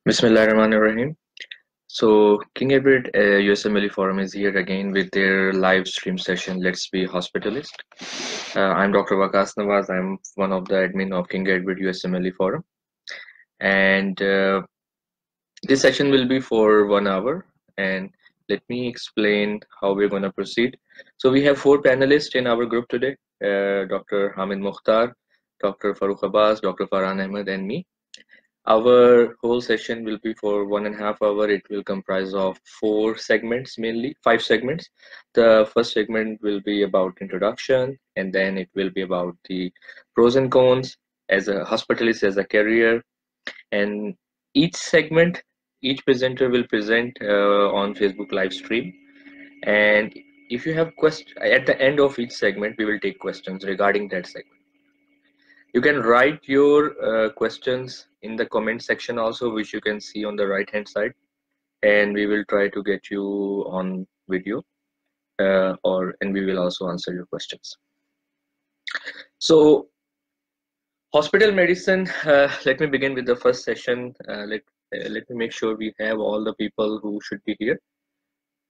Bismillahirrahmanirrahim. So, King Edward USMLE Forum is here again with their live stream session, Let's Be Hospitalist. I'm Dr. Waqas Nawaz. I'm one of the admin of King Edward USMLE Forum. And this session will be for 1 hour. And let me explain how we're going to proceed. So, we have 4 panelists in our group today, Dr. Hamid Mukhtar, Dr. Farooq Abbas, Dr. Farhan Ahmed, and me. Our whole session will be for 1.5 hours. It will comprise of 4 segments, mainly 5 segments. The first segment will be about introduction, and then it will be about the pros and cons as a hospitalist, as a career. And each segment, each presenter will present on Facebook live stream. And if you have questions at the end of each segment, we will take questions regarding that segment. You can write your questions in the comment section also, which you can see on the right hand side, and we will try to get you on video, and we will also answer your questions. So, hospital medicine. Let me begin with the first session. Let me make sure we have all the people who should be here.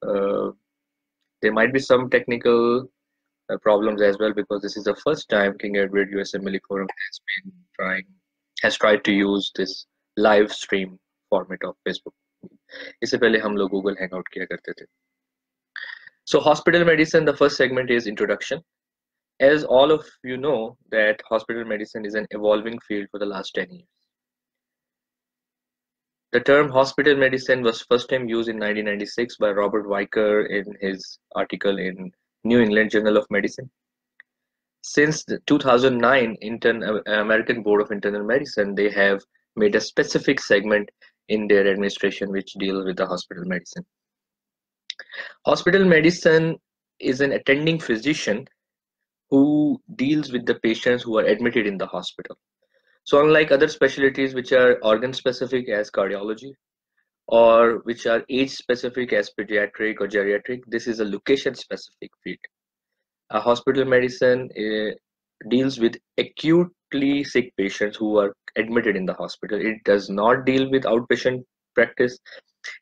There might be some technical problems as well, because this is the first time King Edward USMLE Forum has tried to use this live stream format of Facebook. इससे पहले हम लोग Google Hangout किया करते थे. So hospital medicine, the first segment is introduction. As all of you know that hospital medicine is an evolving field for the last 10 years. The term hospital medicine was first time used in 1996 by Robert Waiver in his article in New England Journal of Medicine. Since the 2009 American Board of Internal Medicine, they have made a specific segment in their administration which deals with the hospital medicine. Hospital medicine is an attending physician who deals with the patients who are admitted in the hospital. So unlike other specialties which are organ specific as cardiology, or which are age specific as pediatric or geriatric, this is a location specific field. Hospital medicine deals with acutely sick patients who are admitted in the hospital. It does not deal with outpatient practice,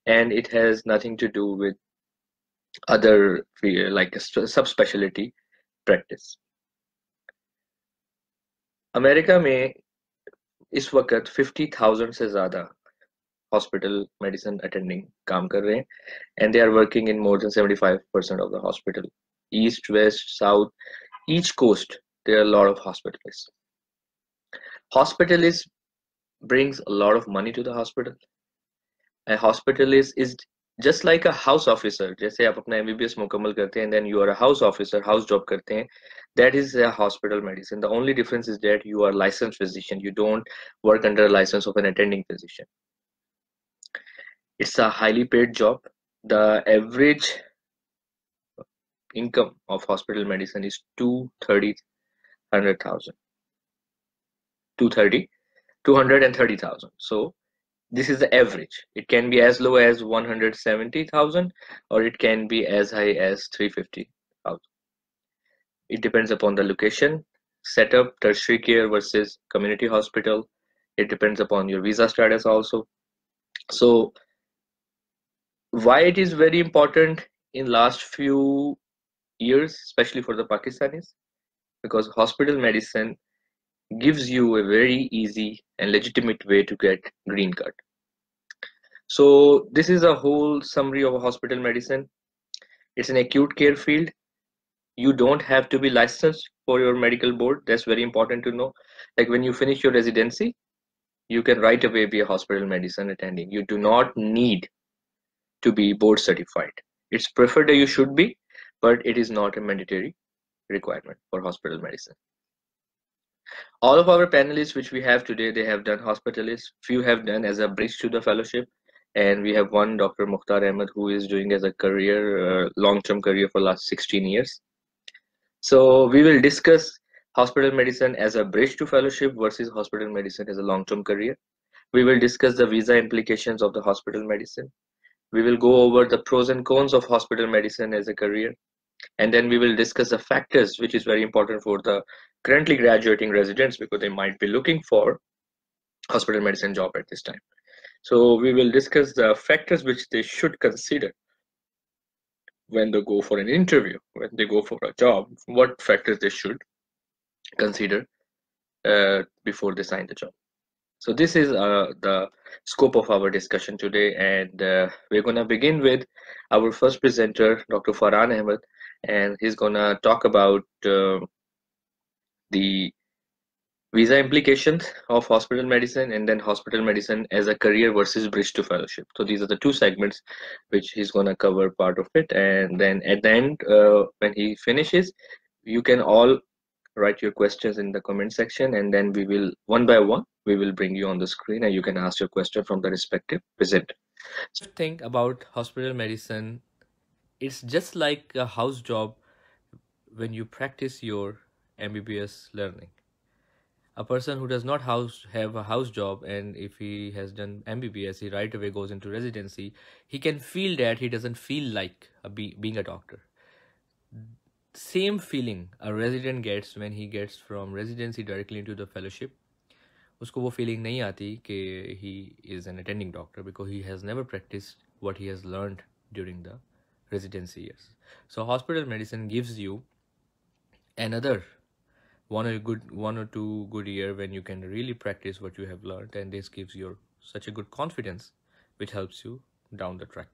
and it has nothing to do with other like a subspecialty practice. America में इस वक्त 50,000 से ज़्यादा hospital medicine attending काम कर रहे हैं, and they are working in more than 75% of the hospital. East, west, south, each coast, there are a lot of hospitalists. Hospitalist brings a lot of money to the hospital. A hospitalist is just like a house officer. जैसे आप अपना MBBS मुकम्मल करते हैं and then you are a house officer, house job करते हैं, that is a hospital medicine. The only difference is that you are a licensed physician. You don't work under a license of an attending physician. It's a highly paid job. The average income of hospital medicine is 230,000. So this is the average. It can be as low as 170,000 or it can be as high as 350,000. It depends upon the location, setup, tertiary care versus community hospital. It depends upon your visa status also. So why it is very important in last few years, especially for the Pakistanis, because hospital medicine gives you a very easy and legitimate way to get green card. So this is a whole summary of a hospital medicine. It's an acute care field. You don't have to be licensed for your medical board. That's very important to know. Like when you finish your residency, you can right away be a hospital medicine attending. You do not need to be board certified. It's preferred that you should be, but it is not a mandatory requirement for hospital medicine. All of our panelists which we have today, they have done hospitalists. Few have done as a bridge to the fellowship, and we have one Dr. Mukhtar Ahmed who is doing as a career, long-term career for last 16 years. So we will discuss hospital medicine as a bridge to fellowship versus hospital medicine as a long-term career. We will discuss the visa implications of the hospital medicine. We will go over the pros and cons of hospital medicine as a career. And then we will discuss the factors, which is very important for the currently graduating residents because they might be looking for hospital medicine job at this time. So we will discuss the factors which they should consider when they go for an interview, when they go for a job, what factors they should consider before they sign the job. So this is the scope of our discussion today, and we're gonna begin with our first presenter, Dr. Farhan Ahmed, and he's gonna talk about the visa implications of hospital medicine and then hospital medicine as a career versus bridge to fellowship. So these are the two segments which he's gonna cover part of it, and then at the end, when he finishes, you can all write your questions in the comment section, and then we will one by one we will bring you on the screen and you can ask your question from the respective presenter. Think about hospital medicine, it's just like a house job when you practice your MBBS learning. A person who does not have a house job, and if he has done MBBS, he right away goes into residency, he can feel that he doesn't feel like being a doctor. Same feeling a resident gets when he gets from residency directly into the fellowship. उसको वो feeling नहीं आती कि he is an attending doctor because he has never practiced what he has learned during the residency years. So hospital medicine gives you another one or two good year when you can really practice what you have learned, and this gives you such a good confidence which helps you down the track.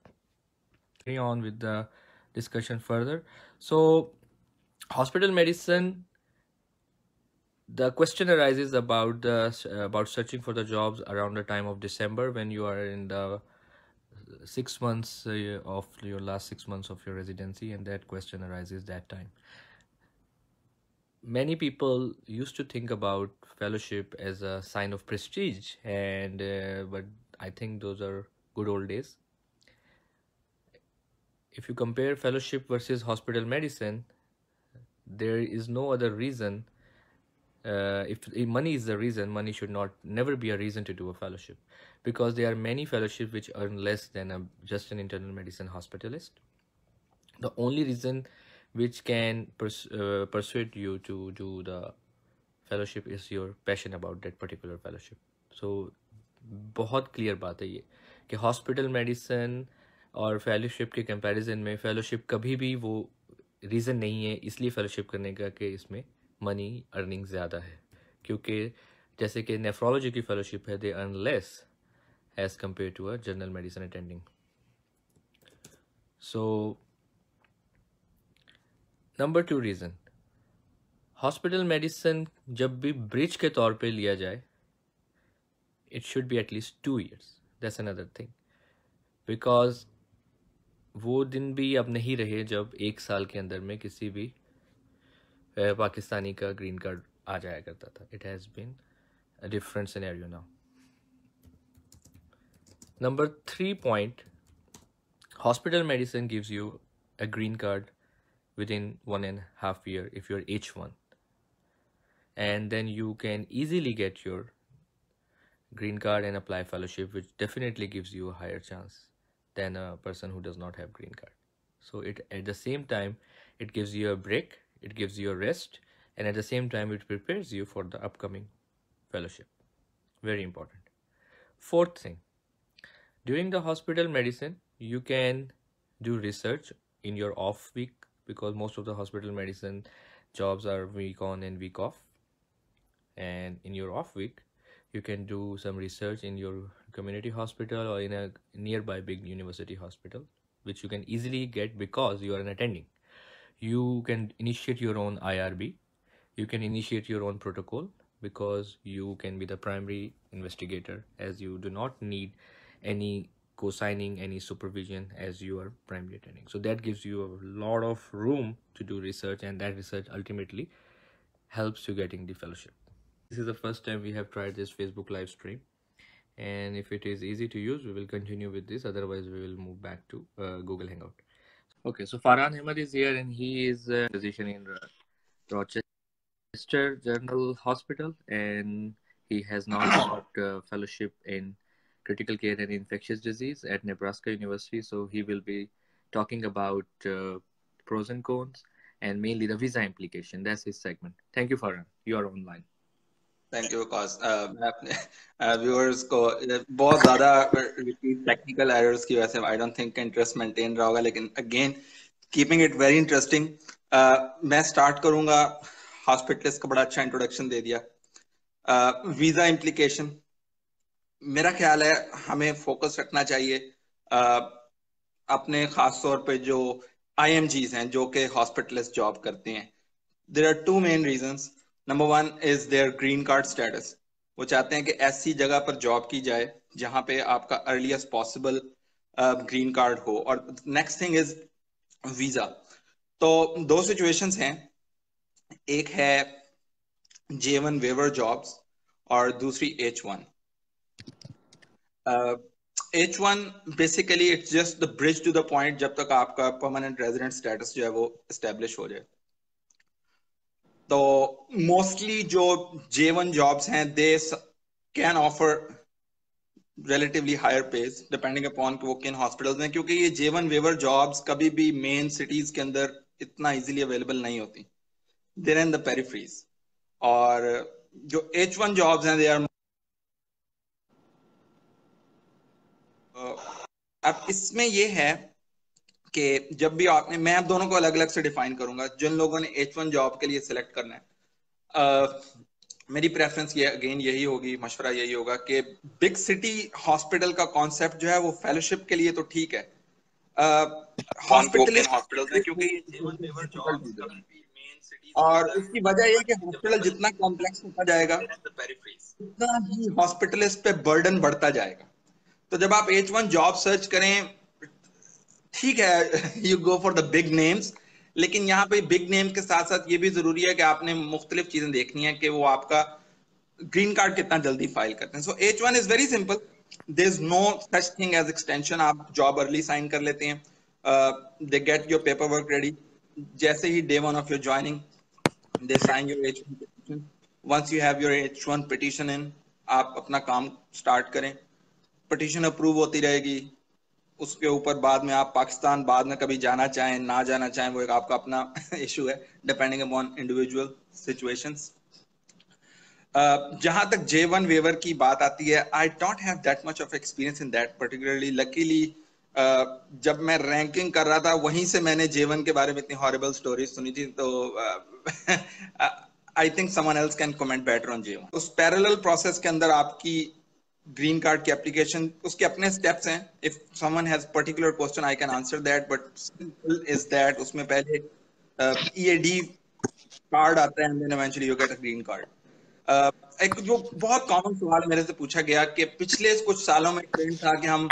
Carry on with the discussion further. So hospital medicine, the question arises about about searching for the jobs around the time of December when you are in the 6 months of your last 6 months of your residency, and that question arises that time. Many people used to think about fellowship as a sign of prestige, and but I think those are good old days. If you compare fellowship versus hospital medicine, there is no other reason. If money is the reason, money should never be a reason to do a fellowship, because there are many fellowships which earn less than just an internal medicine hospitalist. The only reason which can persuade you to do the fellowship is your passion about that particular fellowship. So बहुत clear बात है ये कि hospital medicine और fellowship के comparison में fellowship कभी भी वो रीज़न नहीं है इसलिए फेलोशिप करने का कि इसमें मनी अर्निंग ज़्यादा है, क्योंकि जैसे कि नेफ्रोलॉजी की फेलोशिप है, they earn less as compare to a general medicine attending. So number 2 reason, hospital medicine जब भी ब्रिज के तौर पे लिया जाए, it should be at least 2 years. That's another thing. Because वो दिन भी अब नहीं रहे जब 1 साल के अंदर में किसी भी पाकिस्तानी का ग्रीन कार्ड आ जाया करता था. It has been a different scenario now. Number 3 point, hospital medicine gives you a green card within 1.5 years if you're H1. And then you can easily get your green card and apply fellowship, which definitely gives you a higher chance than a person who does not have green card. So it at the same time it gives you a break, it gives you a rest, and at the same time it prepares you for the upcoming fellowship. Very important. Fourth thing, during the hospital medicine you can do research in your off week, because most of the hospital medicine jobs are week on and week off, and in your off week you can do some research in your community hospital or in a nearby big university hospital, which you can easily get because you are an attending. You can initiate your own IRB, you can initiate your own protocol, because you can be the primary investigator, as you do not need any co-signing, any supervision, as you are primary attending. So that gives you a lot of room to do research, and that research ultimately helps you getting the fellowship. This is the first time we have tried this Facebook live stream, and if it is easy to use we will continue with this, otherwise we will move back to Google Hangout. Okay, so Farhan Ahmed is here, and he is a physician in Rochester General Hospital, and he has now got fellowship in critical care and infectious disease at Nebraska University. So he will be talking about pros and cons and mainly the visa implication. That's his segment. Thank you, Farhan. You are online. Thank you Vikas. मैं अपने viewers को बहुत ज़्यादा technical errors की वजह से I don't think interest maintain रहा होगा, लेकिन again keeping it very interesting. मैं स्टार्ट करूंगा। हॉस्पिटलिस्ट का बड़ा अच्छा इंट्रोडक्शन दे दिया। वीज़ा इम्प्लीकेशन, मेरा ख्याल है हमें फोकस रखना चाहिए अपने खास तौर पे जो IMGs हैं जो कि हॉस्पिटलिस्ट जॉब करते हैं। There are two main reasons. Number one is their green card status. वो चाहते हैं कि ऐसी जगह पर जॉब की जाए जहां पे आपका अर्लीस्ट पॉसिबल ग्रीन कार्ड हो। और नेक्स्ट थिंग इज वीजा। तो दो सिचुएशंस हैं, एक है J1 वेवर जॉब्स और दूसरी H1। H1 basically it's just the bridge to the point जब तक आपका परमानेंट रेजिडेंट स्टेटस जो है वो एस्टेब्लिश हो जाए। तो मोस्टली जो J1 जॉब्स हैं they can offer relatively higher pays depending upon वो किन हॉस्पिटल्स में, क्योंकि ये J1 वेवर जॉब्स कभी भी मेन सिटीज के अंदर इतना इजीली अवेलेबल नहीं होती, देयर इन द पेरिफेरीज। और जो H1 जॉब्स हैं दे आर अब इसमें ये है कि जब भी आपने, मैं आप दोनों को अलग अलग से डिफाइन करूंगा। जिन लोगों ने H1 जॉब के लिए सिलेक्ट करना है, मेरी प्रेफरेंस ये अगेन यही होगी, मशवरा यही होगा कि बिग सिटी हॉस्पिटल का कॉन्सेप्ट जो है वो फेलोशिप के लिए तो ठीक है। Spoken हॉस्पिटलिस्ट hospitals हैं क्योंकि J1 waiver jobs कभी भी main cities के और अंदर उसकी वजह यह है कि हॉस्पिटल available जितना कॉम्प्लेक्स होता जाएगा in the peripheries। उतना ही हॉस्पिटलिस्ट पे बर्डन बढ़ता जाएगा। तो जब आप H1 जॉब सर्च करें, ठीक है you go for the big names, लेकिन यहाँ पे बिग नेम्स के साथ साथ ये भी जरूरी है कि आपने मुख्तलिफ चीजें देखनी है कि वो आपका ग्रीन कार्ड कितना जल्दी फाइल करते हैं। So H1 is very simple, there is no such thing as extension. आप जॉब अर्ली साइन कर लेते हैं, they get your paper work ready, जैसे ही day one of your joining they sign your H1 petition। Once you have your H1 petition in, आप अपना काम start करें, पिटीशन अप्रूव होती रहेगी। उसके ऊपर बाद में आप पाकिस्तान बाद में कभी जाना चाहें ना जाना चाहें वो एक आपका अपना इशू है, डिपेंडिंग अपॉन इंडिविजुअल सिचुएशंस। जहां तक J1 वेवर की बात आती है, I don't have that much of experience in that particularly. Luckily जब मैं रैंकिंग कर रहा था वहीं से मैंने J1 के बारे में इतनी हॉरिबल स्टोरीज सुनी थी, तो I think someone else can comment better on J1। उस पैरेलल प्रोसेस के अंदर आपकी ग्रीन कार्ड की एप्लीकेशन, उसके अपने स्टेप्स हैं। If someone has particular question I can answer that, but simple is that उसमें पहले EAD कार्ड आता है and then eventually you get a green card. एक जो बहुत कॉमन सवाल मेरे से पूछा गया कि पिछले कुछ सालों में ट्रेंड था कि हम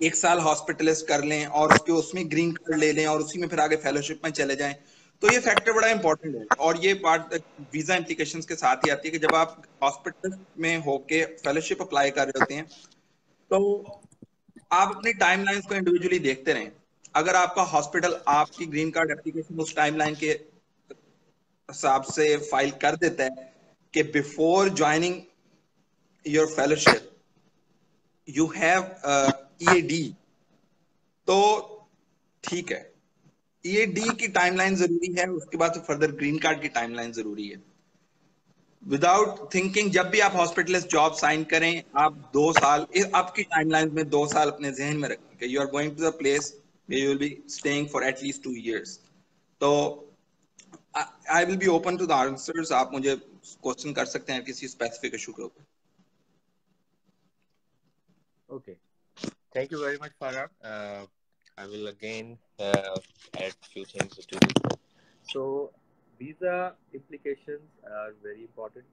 एक साल हॉस्पिटलिस्ट कर लें और उसके उसमें ग्रीन कार्ड ले लें और उसी में फिर आगे फेलोशिप में चले जाएं। तो ये फैक्टर बड़ा इंपॉर्टेंट है और ये पार्ट वीजा इम्प्लीकेशंस के साथ ही आती है कि जब आप हॉस्पिटल में होके फेलोशिप अप्लाई कर रहे होते हैं तो आप अपनी टाइमलाइंस को इंडिविजुअली देखते रहें। अगर आपका हॉस्पिटल आपकी ग्रीन कार्ड एप्लीकेशन उस टाइमलाइन के हिसाब से फाइल कर देता है कि before joining your fellowship you have EAD, तो ठीक है, EAD की टाइमलाइन जरूरी है, उसके बाद तो फर्दर ग्रीन कार्ड की टाइमलाइन जरूरी है। विदाउट थिंकिंग जब भी आप हॉस्पिटलिस्ट जॉब साइन करें, आप 2 साल आपकी टाइमलाइन में 2 साल अपने जहन में रखें कि you are going to the place where you will be staying for at least 2 years। तो I will be open to the answers. आप मुझे क्वेश्चन कर सकते हैं किसी स्पेसिफिक इशू के ऊपर। Okay. Thank you very much, Farhan. I will again add few things to this. So, visa implications are very important.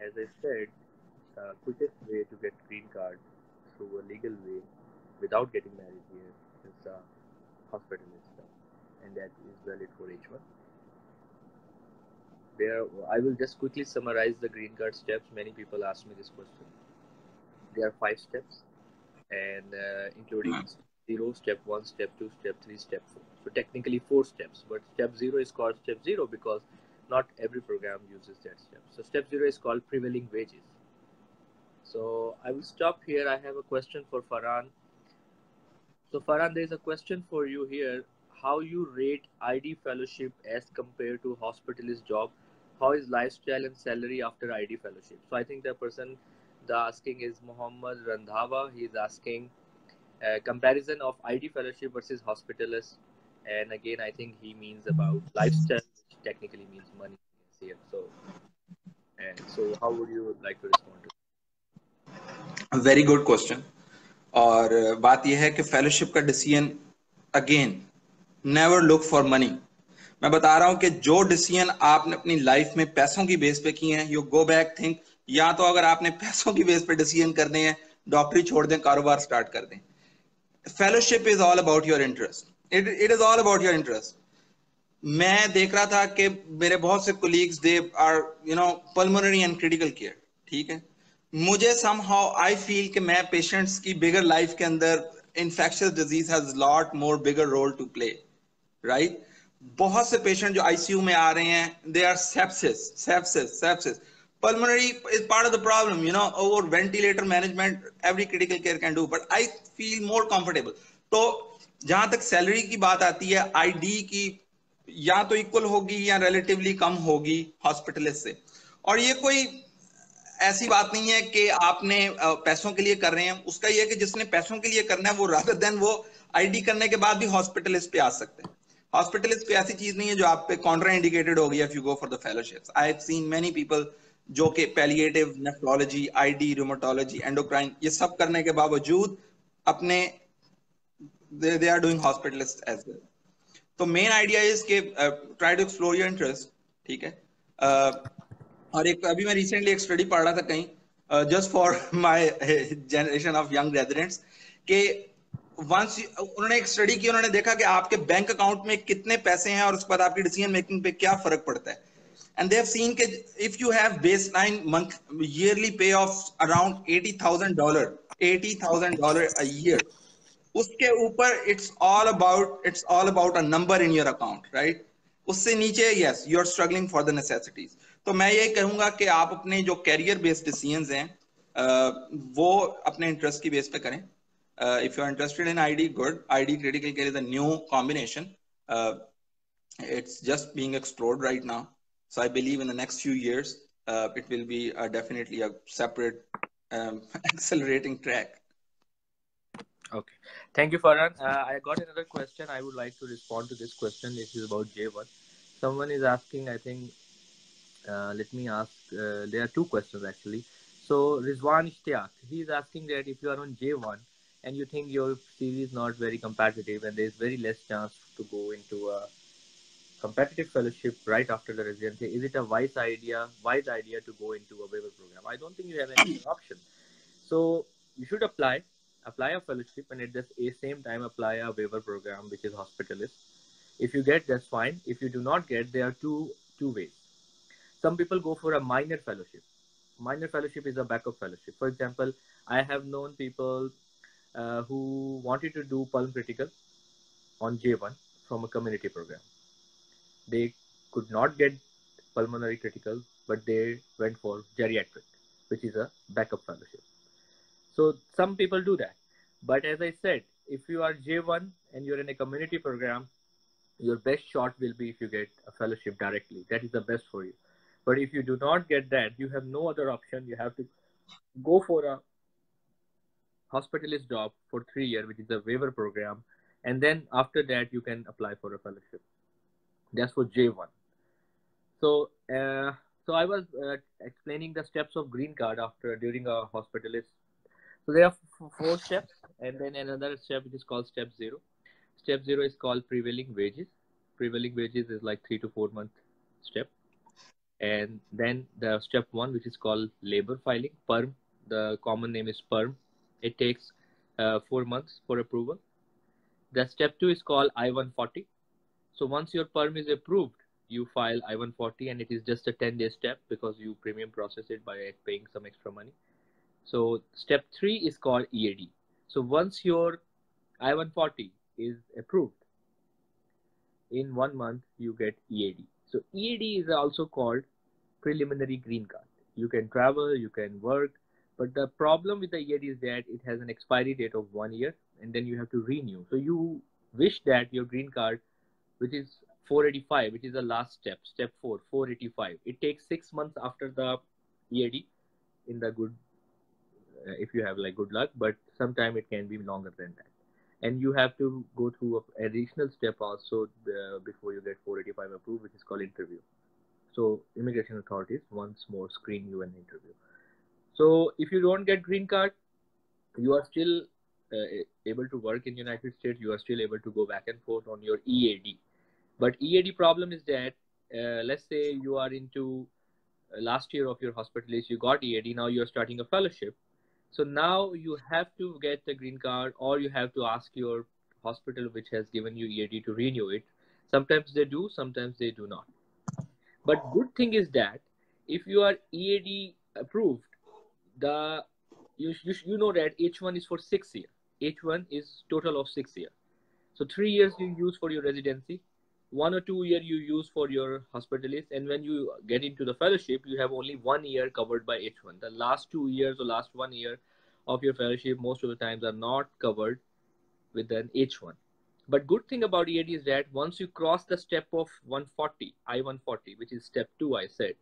As I said, quickest way to get green card through a legal way without getting married here is hospitalist, and that is valid for H1. There, I will just quickly summarize the green card steps. Many people ask me this question. There are 5 steps, and including step 1, step 2, step 3, step 4. So technically 4 steps, but step 0 is called step 0 because not every program uses that step. So step 0 is called prevailing wages. So I will stop here. I have a question for Farhan. So Farhan, there is a question for you here. How you rate ID fellowship as compared to hospitalist job? how is lifestyle and salary after ID fellowship? So I think the asking is Muhammad Randhawa. He is asking comparison of ID fellowship versus hospitalist, and again I think he means about lifestyle, which technically means money here. So how would you like to respond to very good question. और बात यह है कि fellowship का decision again never look for money. मैं बता रहा हूं कि जो डिसीजन आपने अपनी लाइफ में पैसों की बेस पे किए हैं, यू गो बैक थिंक. या तो अगर आपने पैसों की बेस पे डिसीजन करने हैं, डॉक्टरी छोड़ दें, कारोबार स्टार्ट कर दें. Fellowship is all about your interest. It is all about your interest. मैं देख रहा था कि मेरे बहुत से colleagues they are pulmonary and critical care. ठीक है, मुझे समहाउ आई फील कि मैं पेशेंट्स की बिगर लाइफ के अंदर infectious disease has lot more bigger role to play. Right, बहुत से पेशेंट जो आईसीयू में आ रहे हैं, they are sepsis. Pulmonary is part of the problem, over ventilator management, every critical care can do, but I feel more comfortable. तो जहां तक सैलरी की बात आती है, आईडी की या तो इक्वल होगी या रिलेटिवली कम होगी हॉस्पिटलिस्ट से. और ये कोई ऐसी बात नहीं है कि आपने पैसों के लिए कर रहे हैं. उसका ये है कि जिसने पैसों के लिए करना है वो रादर देन वो आईडी करने के बाद भी हॉस्पिटलिस्ट पे आ सकते हैं. हॉस्पिटलिस्ट पे ऐसी चीज नहीं है जो आप पे कॉन्ट्रा इंडिकेटेड होगी if you go for the fellowships. I have seen many people जो कि palliative, nephrology, ID, rheumatology, endocrine, ये सब करने के बावजूद अपने they are doing hospitalist as well. तो मेन आइडिया इज कि try to explore your interest. ठीक है. और एक अभी मैं रिसेंटली एक स्टडी पढ़ रहा था कहीं, just for my generation of young residents, कि वंस उन्होंने एक स्टडी की, उन्होंने देखा कि आपके बैंक अकाउंट में कितने पैसे हैं और उसके बाद आपकी डिसीजन मेकिंग पे क्या फर्क पड़ता है. And they have seen that if you have baseline month yearly pay of around $80,000 a year, उसके ऊपर it's all about a number in your account, right? उससे नीचे yes, you are struggling for the necessities. तो मैं ये कहूंगा कि आप अपने जो कैरियर बेस्ड डिसीजंस हैं वो अपने इंटरेस्ट की बेस पे करें. If you are interested in ID, good. ID critical care is a new combination. It's just being explored right now. So I believe in the next few years, it will be definitely a separate accelerating track. Okay, thank you, Farhan. I got another question. I would like to respond to this question. This is about J1. Someone is asking, I think, let me ask, there are two questions actually. So Rizwan Ishtiaq, he is asking that if you are on J1 and you think your CV is not very competitive and there is very less chance to go into a competitive fellowship right after the residency, is it a wise idea to go into a waiver program? I don't think you have any option. So you should apply a fellowship and at the same time apply a waiver program, which is Hospitalist. If you get, that's fine. If you do not get, there are two ways. Some people go for a minor fellowship. Minor fellowship is a backup fellowship. For example, I have known people who wanted to do Pulm Critical on J1 from a community program. They could not get pulmonary critical, but they went for geriatric, which is a backup fellowship. So some people do that. But as I said, if you are J1 and you're in a community program, your best shot will be if you get a fellowship directly. That is the best for you. But if you do not get that, you have no other option. You have to go for a hospitalist job for 3 years, which is a waiver program. And then after that, you can apply for a fellowship. That's for J1. So I was explaining the steps of green card during a hospitalist. So there are 4 steps, and then another step which is called step 0. Step 0 is called prevailing wages. Prevailing wages is like 3 to 4 month step. And then the step 1, which is called labor filing, PERM. The common name is PERM. It takes 4 months for approval. The step 2 is called I-140. So once your PERM is approved, you file I-140, and it is just a 10-day step because you premium process it by paying some extra money. So step 3 is called EAD. So once your I-140 is approved, in 1 month you get EAD. So EAD is also called preliminary green card. You can travel, you can work, but the problem with the EAD is that it has an expiry date of 1 year, and then you have to renew. So you wish that your green card, which is 485, which is the last step, step 4, 485. It takes 6 months after the EAD in the good, if you have like good luck, but sometime it can be longer than that. And you have to go through an additional step also before you get 485 approved, which is called interview. So immigration authorities once more screen you an interview. So if you don't get green card, you are still able to work in United States. You are still able to go back and forth on your EAD. But EAD problem is that let's say you are into last year of your hospitalist, you got EAD, now you're starting a fellowship. So now you have to get the green card, or you have to ask your hospital which has given you EAD to renew it. Sometimes they do, sometimes they do not. But good thing is that if you are EAD approved, you know that H1 is for 6 years. H1 is total of 6 years. So 3 years you use for your residency, 1 or 2 years you use for your hospitalist, and when you get into the fellowship, you have only 1 year covered by H1. The last 2 years or last 1 year of your fellowship most of the times are not covered with an H1. But good thing about EAD is that once you cross the step of 140, I-140, which is step 2, I said,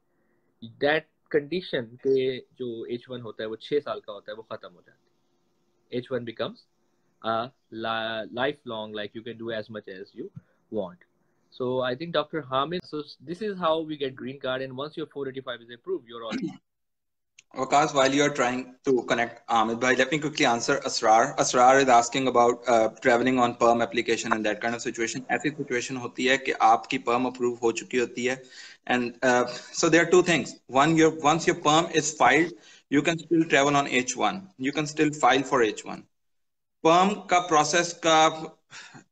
that condition के जो H1 होता है वो 6 साल का होता है, वो खत्म हो जाती है. H1 becomes lifelong, like you can do as much as you want. So I think Dr. Hamid, so this is how we get green card, and once your 485 is approved, you're all. Waqas, while you are trying to connect Ahmed bhai, let me quickly answer Asrar. Asrar is asking about traveling on perm application and that kind of situation. ऐसी situation होती है कि आपकी perm approve हो चुकी होती है, and so there are two things. One, once your perm is filed, you can still travel on H1. You can still file for H1. Perm का process का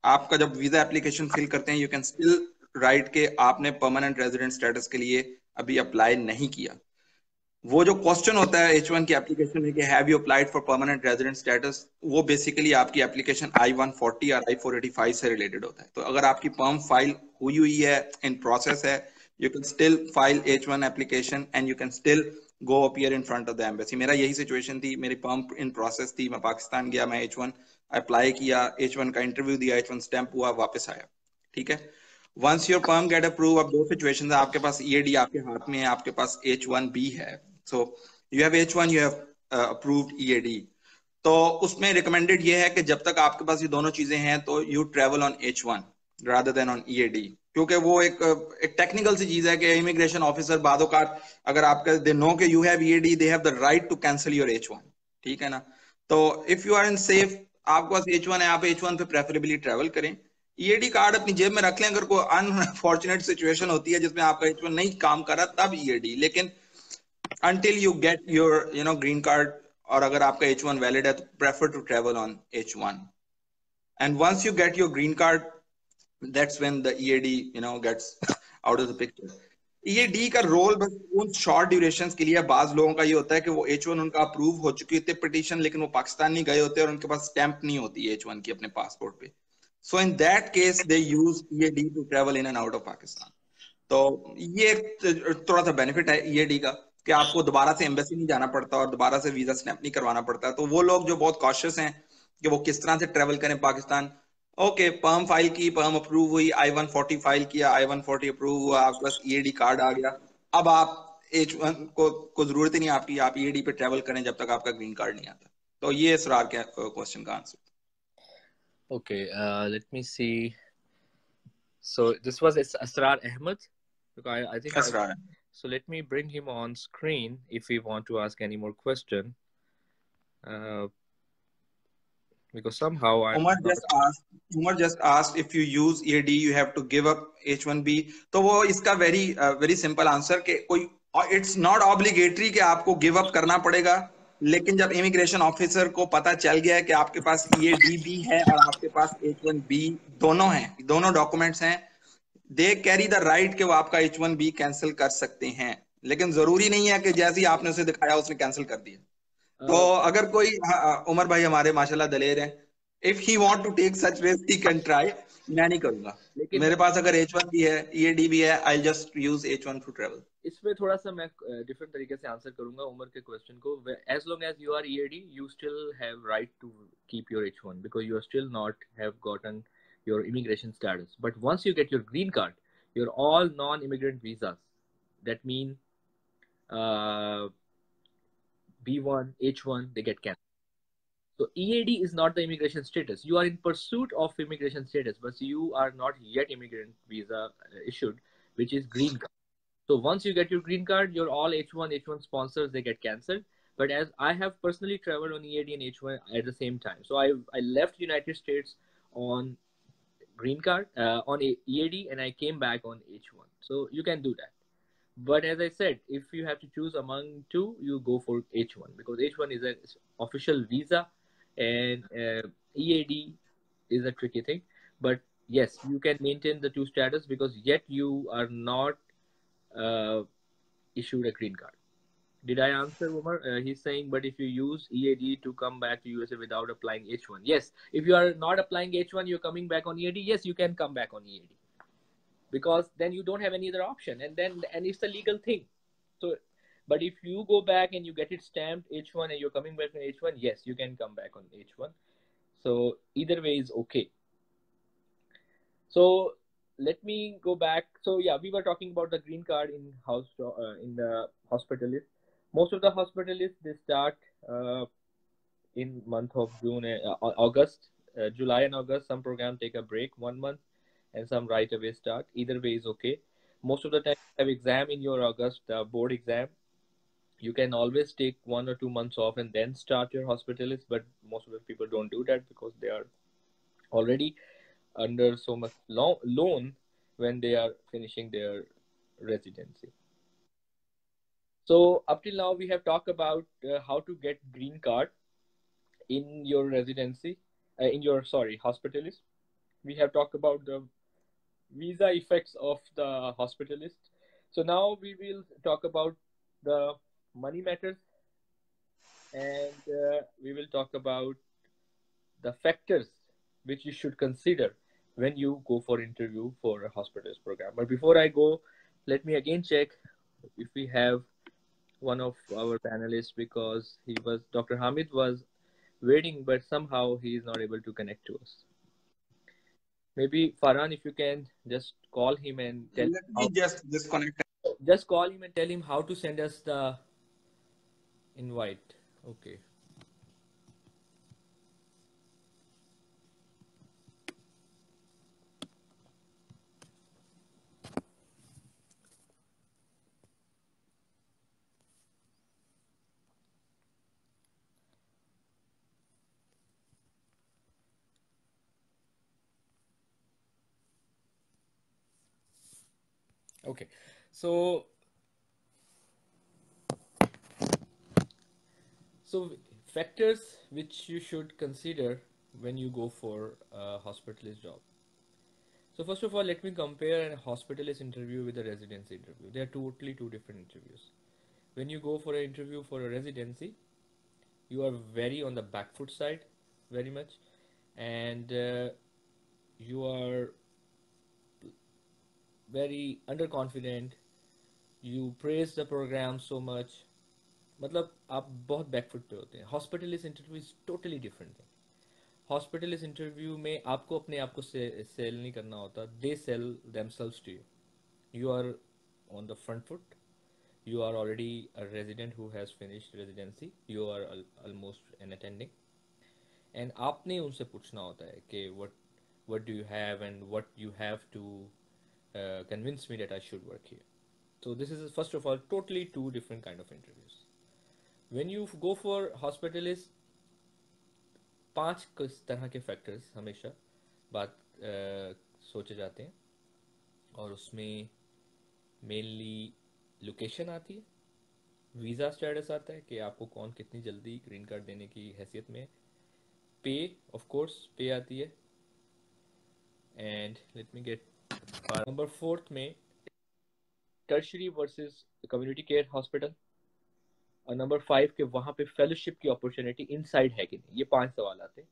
आपका जब visa application fill करते हैं, you can still write के आपने permanent resident status के लिए अभी apply नहीं किया. वो जो क्वेश्चन होता है H1 की एप्लीकेशन में कि have you applied for permanent resident status, वो बेसिकली आपकी एप्लीकेशन I-140 और I-485 से रिलेटेड होता है. तो अगर आपकी पर्म फाइल हुई है, इन प्रोसेस है, you can still file H1 application and you can still go appear in front of the embassy. मेरा यही सिचुएशन थी, मेरी पर्म इन प्रोसेस थी, मैं पाकिस्तान गया, मैं H1 अप्लाई किया, H1 का इंटरव्यू दिया, H1 स्टैंप हुआ, वापस आया. ठीक है. Once your perm get approved, अब दो सिचुएशन है, आपके पास EAD आपके हाथ में है, आपके पास H1B है. So you have H1, you have approved EAD. तो उसमें रिकमेंडेड ये है कि जब तक आपके पास ये दोनों चीजें हैं तो you travel on H1 rather than on EAD, क्योंकि वो एक टेक्निकल सी चीज है कि इमिग्रेशन ऑफिसर बादों का अगर आपका दे नो कि you have EAD, they have the right to cancel your H1. ठीक है ना. तो if you are in safe, आपके पास H1 है, आप H1 पे प्रेफरेबली ट्रेवल करें. EAD कार्ड अपनी जेब में रख लें, अगर कोई अनफॉर्चुनेट सिचुएशन होती है जिसमें आपका H1 नहीं काम कर रहा तब EAD. लेकिन until you get your green card, और अगर आपका H1 valid है तो prefer to travel on H1. And once you get your green card, that's when the EAD gets out of the picture. EAD का role बस उन short durations के लिए, बाज लोगों का ये होता है कि वो H1 उनका अप्रूव हो चुकी होती है पिटीशन, लेकिन वो पाकिस्तान नहीं गए होते और उनके पास स्टैंप नहीं होती है H1 की अपने पासपोर्ट पे. So in that case they use EAD to travel in and out of Pakistan. तो ये थोड़ा सा बेनिफिट है EAD का कि आपको दोबारा से एम्बेसी नहीं जाना पड़ता और दोबारा से वीजा स्टैंप नहीं करवाना पड़ता. तो वो लोग जो बहुत कॉशियस हैं कि वो किस तरह से ट्रेवल करें पाकिस्तान, ओके, पर्म फाइल की, पर्म अप्रूव हुई, I-140 फाइल किया, I-140 अप्रूव हुआ, आपके पास EAD कार्ड आ गया, अब आप H1 को जरूरत ही नहीं आपकी, आप EAD पे ट्रेवल करें जब तक आपका ग्रीन कार्ड नहीं आता. तो ये इसरार के क्वेश्चन का answer. Okay, let me see. So this was Asrar Ahmed. I think Asrar. So let me bring him on screen if we want to ask any more question. Because somehow Umar just asked if you use EAD, you have to give up H1B. तो वो इसका very simple answer कि कोई it's not obligatory कि आपको give up करना पड़ेगा, लेकिन जब इमिग्रेशन ऑफिसर को पता चल गया है कि आपके पास EAD भी है और आपके पास H1B दोनों हैं, दोनों डॉक्यूमेंट्स हैं, दे कैरी द राइट कि वो आपका H1B कैंसिल कर सकते हैं. लेकिन जरूरी नहीं है कि जैसे ही आपने उसे दिखाया उसने कैंसिल कर दिया. तो अगर कोई उमर भाई हमारे माशाल्लाह दलेर हैं, if he want to take such risk he can try. मैं नहीं करूंगा, मेरे पास अगर H1 भी है, EAD भी है, I just use H1 to travel. इसमें थोड़ा सा मैं डिफरेंट तरीके से आंसर करूंगा उमर के क्वेश्चन को. As long as you are EAD, you still have right to keep your H1 because you are still not have gotten your immigration status. But once you get your green card, You're all non-immigrant visas. That mean B1, H1, they get cancelled. So EAD is not the immigration status. You are in pursuit of immigration status, but you are not yet immigrant visa issued, which is green card. So once you get your green card, your all H1 sponsors, they get cancelled. But as I have personally traveled on EAD and H1 at the same time, so I left United States on green card on EAD and I came back on H1. So you can do that. But as I said, if you have to choose among two, you go for H1 because H1 is an official visa and EAD is a tricky thing. But yes, you can maintain the two status because yet you are not uh, issued a green card. Did I answer, Umar? He's saying, but if you use EAD to come back to USA without applying H1, yes. If you are not applying H1, you're coming back on EAD. Yes, you can come back on EAD because then you don't have any other option, and it's a legal thing. So, but if you go back and you get it stamped H1 and you're coming back on H1, yes, you can come back on H1. So either way is okay. So let me go back. So yeah, we were talking about the green card in the hospitalist. Most of the hospitalists they start in month of June, August, July and August. Some program take a break 1 month, and some right away start. Either way is okay. Most of the time, you have exam in your August board exam. You can always take 1 or 2 months off and then start your hospitalist. But most of the people don't do that because they are already under so much loan when they are finishing their residency. So up till now we have talked about how to get green card in your residency, in your hospitalist. We have talked about the visa effects of the hospitalist. So now we will talk about the money matters, and we will talk about the factors which you should consider when you go for interview for a hospitalist program. But before I go, let me again check if we have one of our panelists because Dr. Hamid was waiting, but somehow he is not able to connect to us. Maybe Farhan, if you can just call him and tell Let me just disconnect. just call him and tell him how to send us the invite. Okay. Okay. So factors which you should consider when you go for a hospitalist job. So first of all, let me compare a hospitalist interview with a residency interview. They are totally two different interviews. When you go for an interview for a residency, you are very on the back foot side, very much, and you are very underconfident. You praise the program so much. मतलब आप बहुत back foot पे होते हैं. Hospitalist interview is totally different thing. Hospitalist interview में आपको अपने आप को सेल नहीं करना होता. They sell themselves to you. You are on the front foot. You are already a resident who has finished residency. You are almost an attending. And आपने उनसे पूछना होता है कि what do you have and what you have to convince me that I should work here. So this is first of all totally two different kind of interviews. When you go for hospitalist, 5 तरह के factors हमेशा बात सोचे जाते हैं और उसमें mainly location आती है, वीज़ा स्टेटस आता है कि आपको कौन कितनी जल्दी ग्रीन कार्ड देने की हैसियत में, पे ऑफ कोर्स पे आती है, and let me gate number 4 में tertiary versus community care hospital, और नंबर 5 के वहाँ पे फेलोशिप की अपॉर्चुनिटी इनसाइड है कि नहीं. ये 5 सवाल आते हैं.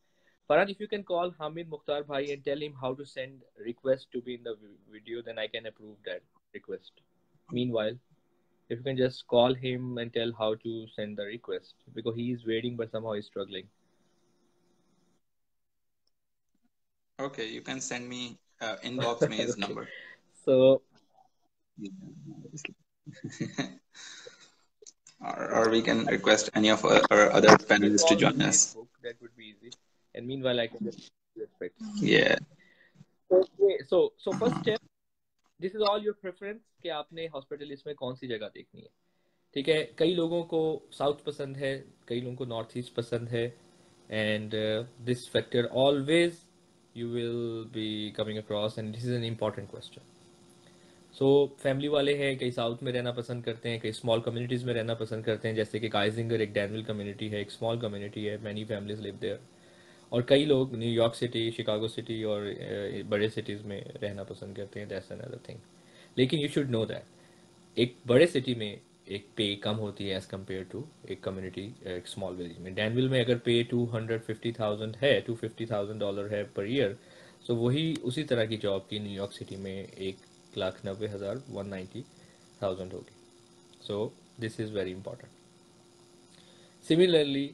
Farhan, if you can call Hamid Mukhtar bhai and tell him how to send request to be in the video, then I can approve that request. Meanwhile, if you can just call him and tell how to send the request because he is waiting but somehow he's struggling. Okay, you can send me inbox me his Okay. number. So Or we can request any of our other panelists to join us. Book, that would be easy. And meanwhile, I can just respect. Yeah. Okay, so first step, this is all your preference कि आपने हॉस्पिटलिस्ट में कौन सी जगह देखनी है. ठीक है, कई लोगों को साउथ पसंद है, कई लोगों को नॉर्थ ईस्ट पसंद है, and this factor always you will be coming across, and this is an important question. So family वाले हैं, कई साउथ में रहना पसंद करते हैं, कई स्मॉल कम्युनिटीज़ में रहना पसंद करते हैं, जैसे कि काइजिंगर एक डैनविल कम्युनिटी है, एक स्मॉल कम्युनिटी है, मैनी फैमिलीज लिव देयर. और कई लोग न्यूयॉर्क सिटी, शिकागो सिटी और बड़े सिटीज़ में रहना पसंद करते हैं. That's another thing. लेकिन यू शुड नो दैट एक बड़े सिटी में एक पे कम होती है एज़ कम्पेयर टू एक कम्युनिटी, एक स्मॉल विलेज में. डैनविल में अगर पे 250,000 है, $250,000 है पर ईयर, सो वही उसी तरह की जॉब की न्यूयॉर्क सिटी में 1,90,000, 190,000 होगी. So this is very important. Similarly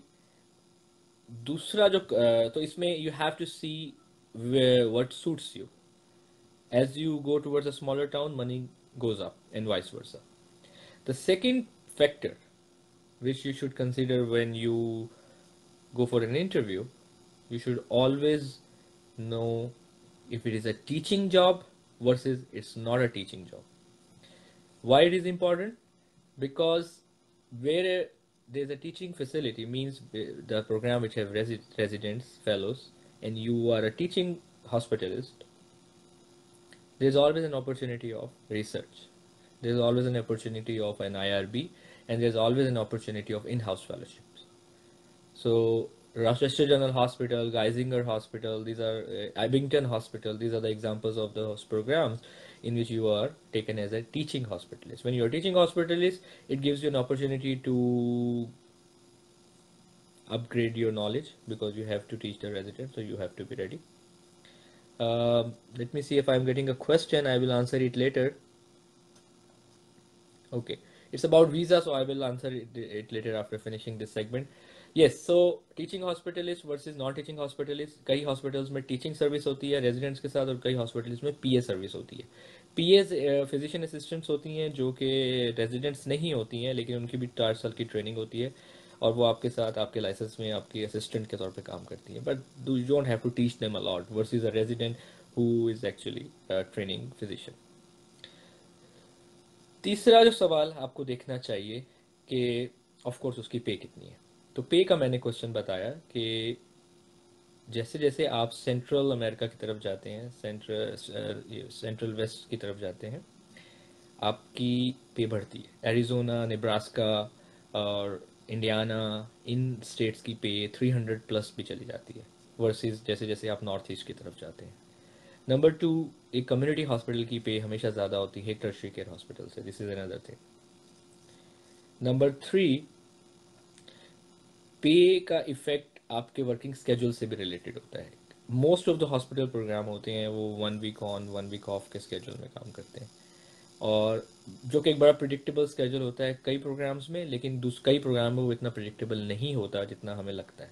दूसरा जो तो इसमें you have to see what suits you. As you go towards a smaller town, money goes up and vice versa. The second factor which you should consider when you go for an interview, you should always know if it is a teaching job versus it's not a teaching job. Why it is important? Because where there's a teaching facility means the program which have residents, fellows, and you are a teaching hospitalist, there's always an opportunity of research. There's always an opportunity of an IRB, and there's always an opportunity of in-house fellowships. So Rochester General Hospital, Geisinger Hospital, these are Abington Hospital, these are the examples of those programs in which you are taken as a teaching hospitalist. When you're a teaching hospitalist, it gives you an opportunity to upgrade your knowledge because you have to teach the residents, so you have to be ready. Let me see if I'm getting a question. I will answer it later. Okay, it's about visa, so I will answer it later after finishing this segment. Yes, so teaching hospitalist versus non-teaching hospitalist. कई hospitals में teaching service होती है residents के साथ, और कई hospitals में पीए service होती है. पीए फिजिशियन असिस्टेंट्स होती हैं जो कि रेजिडेंट्स नहीं होती हैं, लेकिन उनकी भी 4 साल की ट्रेनिंग होती है, और वो आपके साथ आपके लाइसेंस में आपकी असिस्टेंट के तौर पे काम करती हैं. But you don't have to teach them a lot versus a resident who is actually training physician. तीसरा जो सवाल आपको देखना चाहिए कि ऑफ कोर्स उसकी पे कितनी है. तो पे का मैंने क्वेश्चन बताया कि जैसे जैसे आप सेंट्रल अमेरिका की तरफ जाते हैं, सेंट्रल वेस्ट की तरफ जाते हैं, आपकी पे बढ़ती है. एरिजोना, नेब्रास्का और इंडियाना, इन स्टेट्स की पे 300 प्लस भी चली जाती है वर्सेस जैसे जैसे आप नॉर्थ ईस्ट की तरफ जाते हैं. नंबर 2, एक कम्युनिटी हॉस्पिटल की पे हमेशा ज़्यादा होती है एक टर्शियरी केयर हॉस्पिटल से. This is another thing. Number 3, पे का इफेक्ट आपके वर्किंग स्केड्यूल से भी रिलेटेड होता है. Most of the hospital program होते हैं वो 1 वीक ऑन 1 वीक ऑफ के स्केड्यूल में काम करते हैं, और जो कि एक बड़ा प्रिडिक्टेबल स्केड्यूल होता है कई प्रोग्राम्स में, लेकिन कई प्रोग्राम में वो इतना प्रिडिक्टेबल नहीं होता जितना हमें लगता है.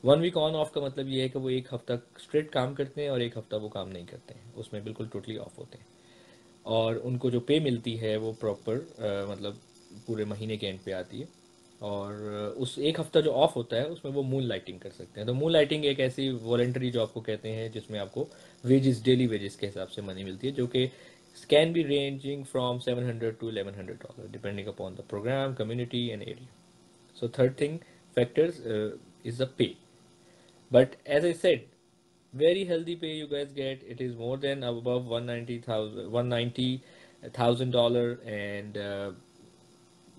1 वीक ऑन ऑफ का मतलब ये है कि वो एक हफ्ता स्ट्रेट काम करते हैं और एक हफ्ता वो काम नहीं करते हैं, उसमें बिल्कुल टोटली ऑफ होते हैं, और उनको जो पे मिलती है वो प्रॉपर मतलब पूरे महीने के एंड पे आती है. और उस एक हफ्ता जो ऑफ होता है उसमें वो मून लाइटिंग कर सकते हैं. तो मून लाइटिंग एक ऐसी वॉलंटरी जॉब को कहते हैं जिसमें आपको वेजेस, डेली वेजेस के हिसाब से मनी मिलती है, जो कि can be ranging from $700 to $1,100 depending upon the program, community and area. So third thing factors is the pay. But as I said, very healthy pay you guys get. It is more than above $190,000, and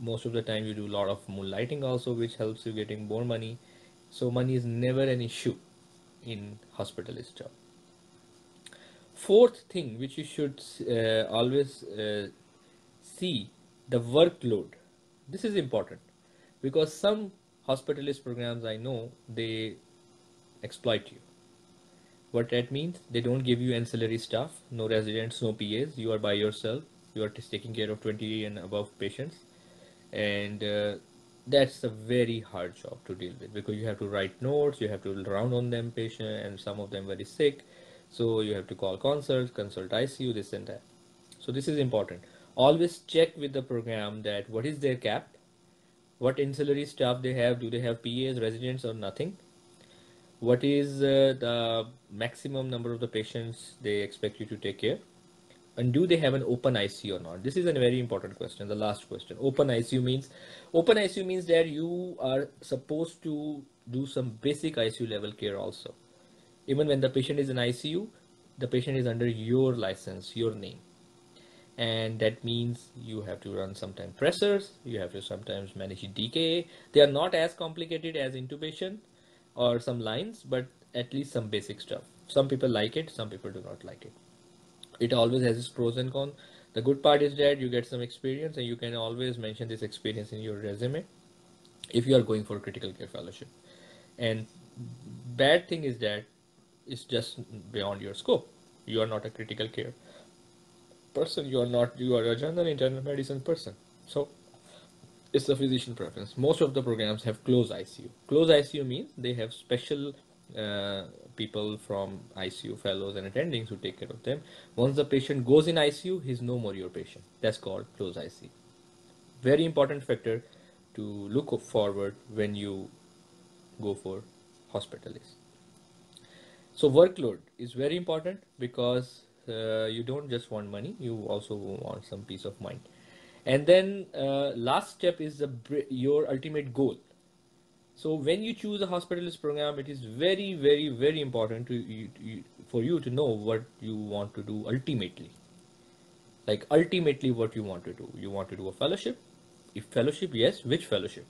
most of the time you do a lot of moonlighting also, which helps you getting more money. So money is never an issue in hospitalist job. Fourth thing which you should always see, the workload. This is important because some hospitalist programs I know, they exploit you. What that means, they don't give you ancillary staff, no residents, no PAs. You are by yourself. You are taking care of 20 and above patients, and that's a very hard job to deal with because you have to write notes, you have to round on them patient, and some of them very sick, so you have to call consult ICU, this and that. So this is important. always check with the program that what is their cap, what ancillary staff they have, do they have PAs, residents or nothing, what is the maximum number of the patients they expect you to take care, and do they have an open ICU or not? This is a very important question, the last question. Open ICU means that you are supposed to do some basic ICU level care also. Even when the patient is in ICU, the patient is under your license, your name. And that means you have to run sometimes pressors, you have to sometimes manage DKA. They are not as complicated as intubation or some lines, but at least some basic stuff. Some people like it, some people do not like it. It always has its pros and cons. The good part is that you get some experience and you can always mention this experience in your resume if you are going for critical care fellowship. And bad thing is that it's just beyond your scope. You are not a critical care person, you are a general internal medicine person. So it's a physician preference. Most of the programs have closed ICU. Closed ICU means they have special people from ICU, fellows and attendings who take care of them. Once the patient goes in ICU, he's no more your patient. That's called closed ICU. Very important factor to look forward when you go for hospitalist. So workload is very important because you don't just want money, you also want some peace of mind. And then last step is your ultimate goal. So when you choose a hospitalist program, it is very, very, very important for you to know what you want to do ultimately. Like ultimately what you want to do. You want to do a fellowship? If fellowship, yes, which fellowship?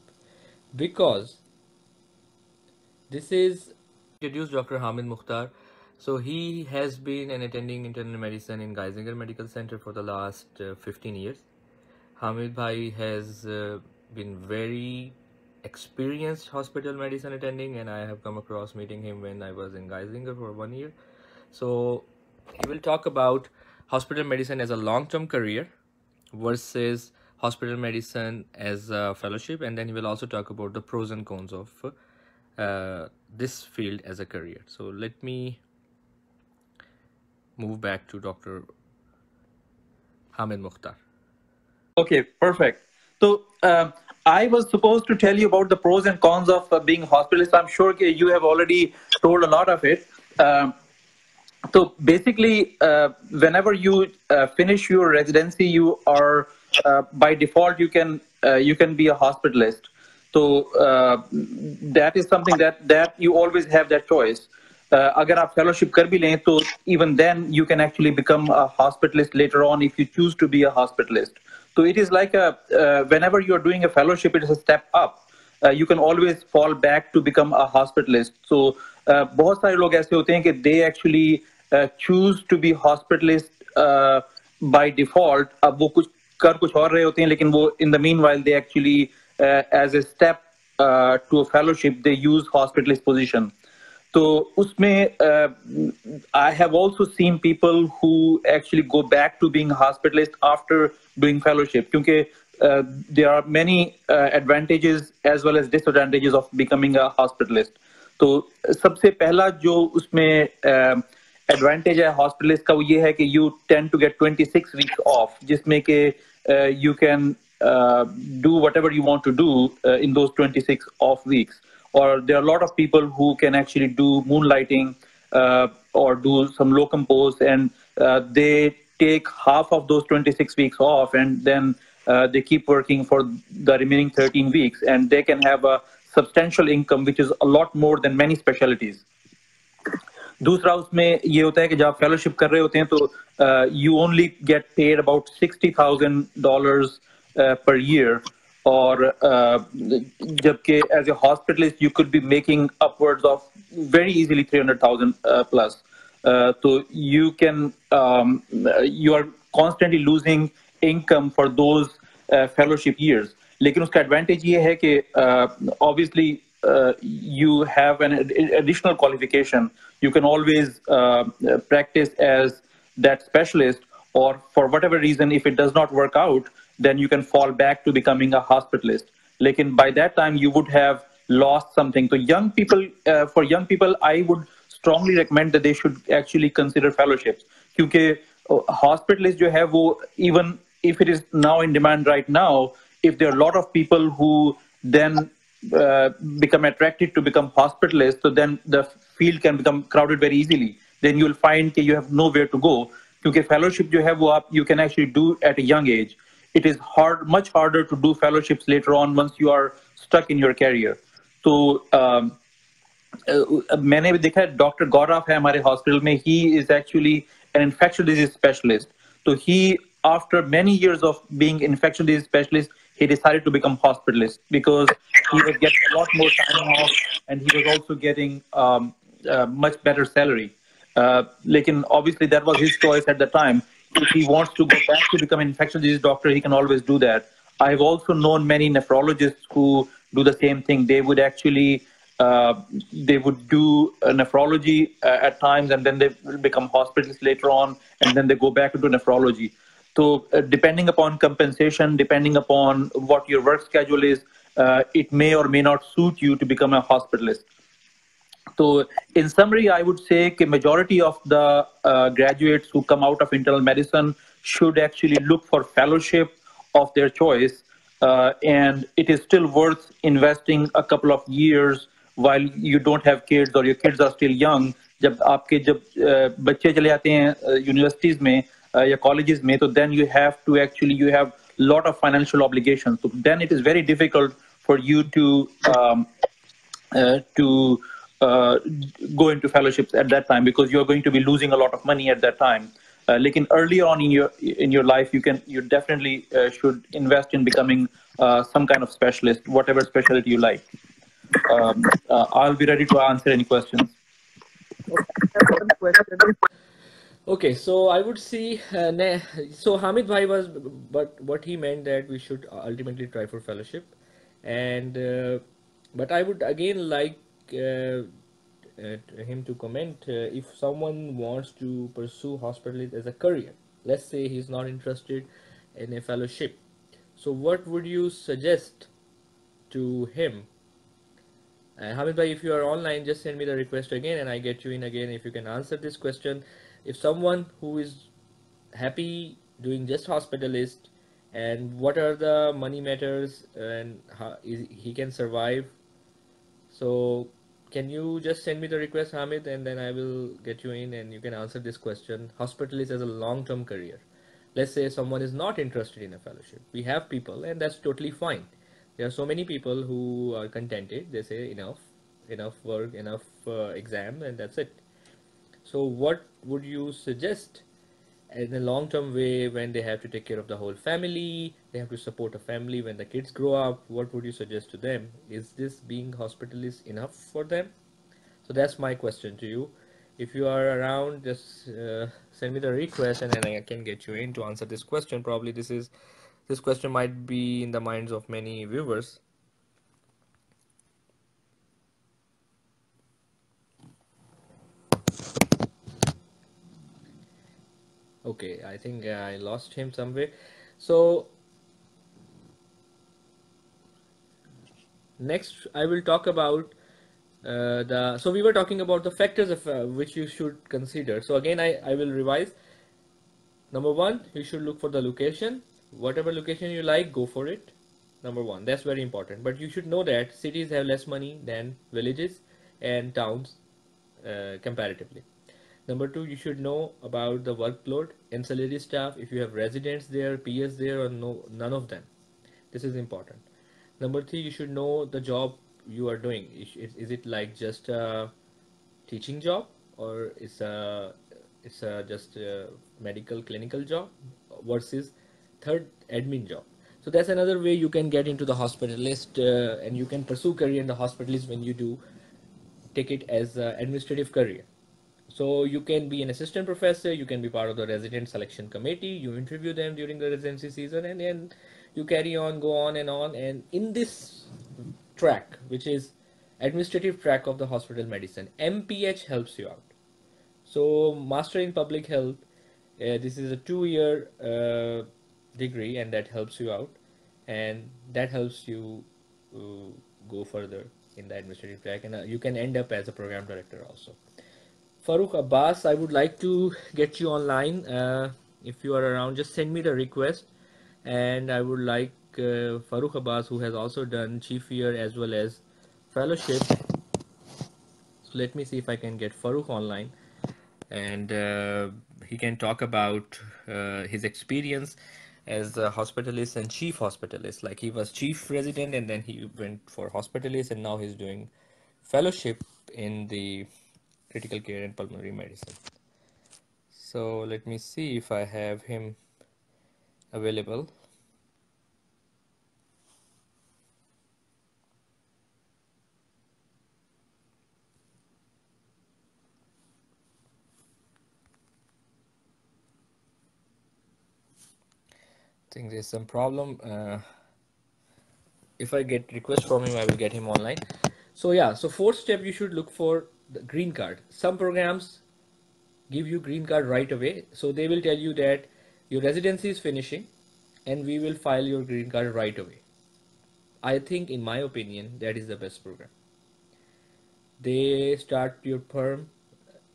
Because this is introduced Dr. Hamid Mukhtar. So he has been an attending internal medicine in Geisinger Medical Center for the last 15 years. Hamid Bhai has been very experienced hospital medicine attending, and I have come across meeting him when I was in Geisinger for 1 year. So he will talk about hospital medicine as a long-term career versus hospital medicine as a fellowship, and then he will also talk about the pros and cons of this field as a career. So let me move back to Dr. Hamid Mukhtar. Okay, perfect. So I was supposed to tell you about the pros and cons of being a hospitalist. I'm sure you have already told a lot of it. So basically, whenever you finish your residency, you are by default you can be a hospitalist. So that is something that you always have that choice. अगर आप fellowship कर भी लें, तो even then you can actually become a hospitalist later on if you choose to be a hospitalist. So it is like whenever you are doing a fellowship, it is a step up. You can always fall back to become a hospitalist. So बहुत सारे लोग ऐसे होते हैं कि they actually choose to be hospitalist by default. अब वो कुछ और रहे होते हैं, लेकिन वो in the meanwhile they actually as a step to a fellowship they use hospitalist position. So usme I have also seen people who actually go back to being a hospitalist after doing fellowship, because there are many advantages as well as disadvantages of becoming a hospitalist. So सबसे पहला जो उसमें advantage है hospitalist का वो ये है कि you tend to get 26 weeks off, जिसमें कि you can do whatever you want to do in those 26 off weeks. Or there are a lot of people who can actually do moonlighting or do some locum posts, and they take half of those 26 weeks off, and then they keep working for the remaining 13 weeks, and they can have a substantial income, which is a lot more than many specialties. दूसरा उसमें ये होता है कि जब आप fellowship कर रहे होते हैं तो you only get paid about $60,000 per year. Or जबकि as a hospitalist you could be making upwards of very easily 300,000 plus. So you can you are constantly losing income for those fellowship years. लेकिन उसका advantage ये है कि obviously you have an additional qualification. You can always practice as that specialist, or for whatever reason, if it does not work out, then you can fall back to becoming a hospitalist. Lekin by that time, you would have lost something. So young people, for young people, I would strongly recommend that they should actually consider fellowships. Because hospitalists जो है वो even if it is now in demand right now, if there are a lot of people who then become attracted to become hospitalists, so then the field can become crowded very easily. Then you will find that you have nowhere to go. Because fellowship जो है वो आप you can actually do at a young age. It is much harder to do fellowships later on once you are stuck in your career. So मैंने भी देखा है doctor गौरव है हमारे हॉस्पिटल में he is actually an infectious disease specialist तो ही after many years of being infectious disease specialist he decided to become hospitalist because he was getting a lot more time off and he was also getting much better salary lekin obviously that was his choice at the time if he wants to go back to become an infectious disease doctor he can always do that I've also known many nephrologists who do the same thing they would actually they would do nephrology at times and then they will become hospitalists later on and then they go back into nephrology. So depending upon compensation, depending upon what your work schedule is, it may or may not suit you to become a hospitalist. So in summary, I would say the majority of the graduates who come out of internal medicine should actually look for fellowship of their choice. And it is still worth investing a couple of years while you don't have kids or your kids are still young. जब आपके बच्चे चले जाते हैं universities में या colleges में तो then you have to actually you have lot of financial obligations. So then it is very difficult for you to go into fellowships at that time because you're going to be losing a lot of money at that time. Lekin earlier on in your life you definitely should invest in becoming some kind of specialist, whatever specialty you like. I'll be ready to answer any questions. Okay, so I would see. So Hamid Bhai was, but what he meant that we should ultimately try for fellowship, and but I would again like him to comment if someone wants to pursue hospitalist as a career. Let's say he's not interested in a fellowship. So what would you suggest to him? Hamid Bhai, if you are online, just send me the request again and I get you in again if you can answer this question. If someone who is happy doing just hospitalist and what are the money matters and how he can survive. So can you just send me the request, Hamid, and then I will get you in and you can answer this question. Hospitalist as a long-term career. Let's say someone is not interested in a fellowship. We have people and that's totally fine. There are so many people who are contented. They say enough work, enough exam, and that's it. So what would you suggest in a long-term way when they have to take care of the whole family, they have to support a family when the kids grow up? What would you suggest to them? Is this being hospitalist enough for them? So that's my question to you. If you are around, just send me the request and then I can get you in to answer this question. Probably this question might be in the minds of many viewers. Okay, I think I lost him somewhere. So next I will talk about so we were talking about the factors of which you should consider. So again I will revise. Number one, you should look for the location. Whatever location you like, go for it. Number one, that's very important. But you should know that cities have less money than villages and towns comparatively. Number two, you should know about the workload, ancillary staff, if you have residents there, PS there, or none of them. This is important. Number three, you should know the job you are doing. Is it like just a teaching job or it's just a medical clinical job versus third admin job? So that's another way you can get into the hospitalist and you can pursue career in the hospitalist when you do take it as an administrative career. So you can be an assistant professor, you can be part of the resident selection committee, you interview them during the residency season and then you carry on, go on, and in this track, which is administrative track of the hospital medicine, MPH helps you out. So Master in Public Health, this is a 2-year degree and that helps you out and that helps you go further in the administrative track and you can end up as a program director also. Farooq Abbas, I would like to get you online. If you are around, just send me the request And I would like Farooq Abbas, who has also done chief year as well as fellowship. So let me see if I can get Farooq online, and he can talk about his experience as a hospitalist and chief hospitalist. Like, he was chief resident and then he went for hospitalist, and now he's doing fellowship in the critical care and pulmonary medicine. So let me see if I have him available. I think there's some problem. If I get request from him, I will get him online. So yeah, so fourth step, you should look for the green card. Some programs give you green card right away. So they will tell you that your residency is finishing and we will file your green card right away. I think, in my opinion, that is the best program. They start your perm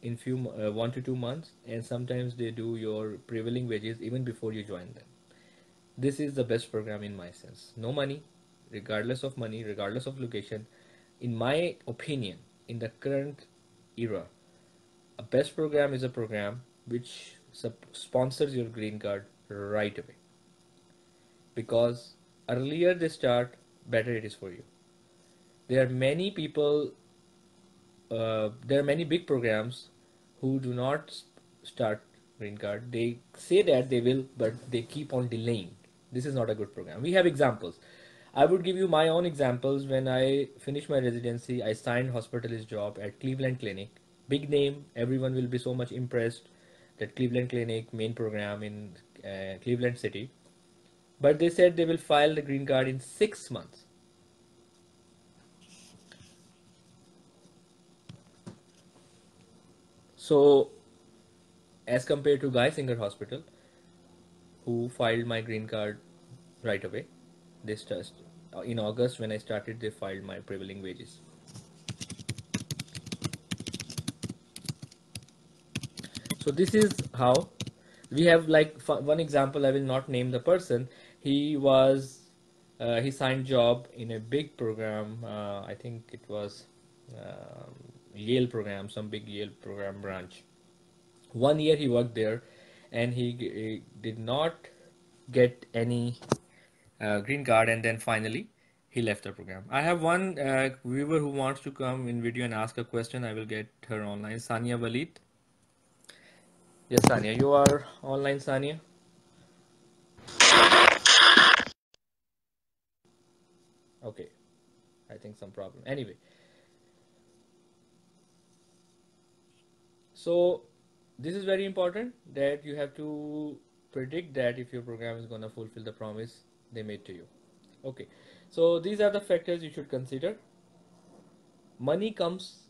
in 1 to 2 months, and sometimes they do your prevailing wages even before you join them. This is the best program in my sense. No money, regardless of money, regardless of location. In my opinion, in the current era, a best program is a program which sponsors your green card right away. Because earlier they start, better it is for you. There are many people, there are many big programs who do not start green card. They say that they will, but they keep on delaying. This is not a good program. We have examples. I would give you my own examples. When I finished my residency, I signed hospitalist job at Cleveland Clinic. Big name, everyone will be so much impressed that Cleveland Clinic, main program in Cleveland City. But they said they will file the green card in 6 months. So, as compared to Guy Singer Hospital, who filed my green card right away, this trust in August when I started, they filed my prevailing wages. So this is how we have, like, one example. I will not name the person. He was he signed job in a big program. I think it was Yale program, some big Yale program branch. 1 year he worked there, and he did not get any green card, and then finally he left the program. I have one viewer who wants to come in video and ask a question. I will get her online. Sania Walid. Yes, Sania, you are online, Sania. Okay, I think some problem. Anyway, so this is very important, that you have to predict that if your program is going to fulfill the promise they made to you. Okay, so these are the factors you should consider. Money comes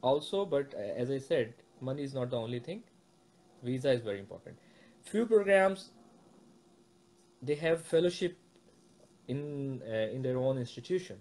also, but as I said, money is not the only thing. Visa is very important. Few programs, they have fellowship in their own institution.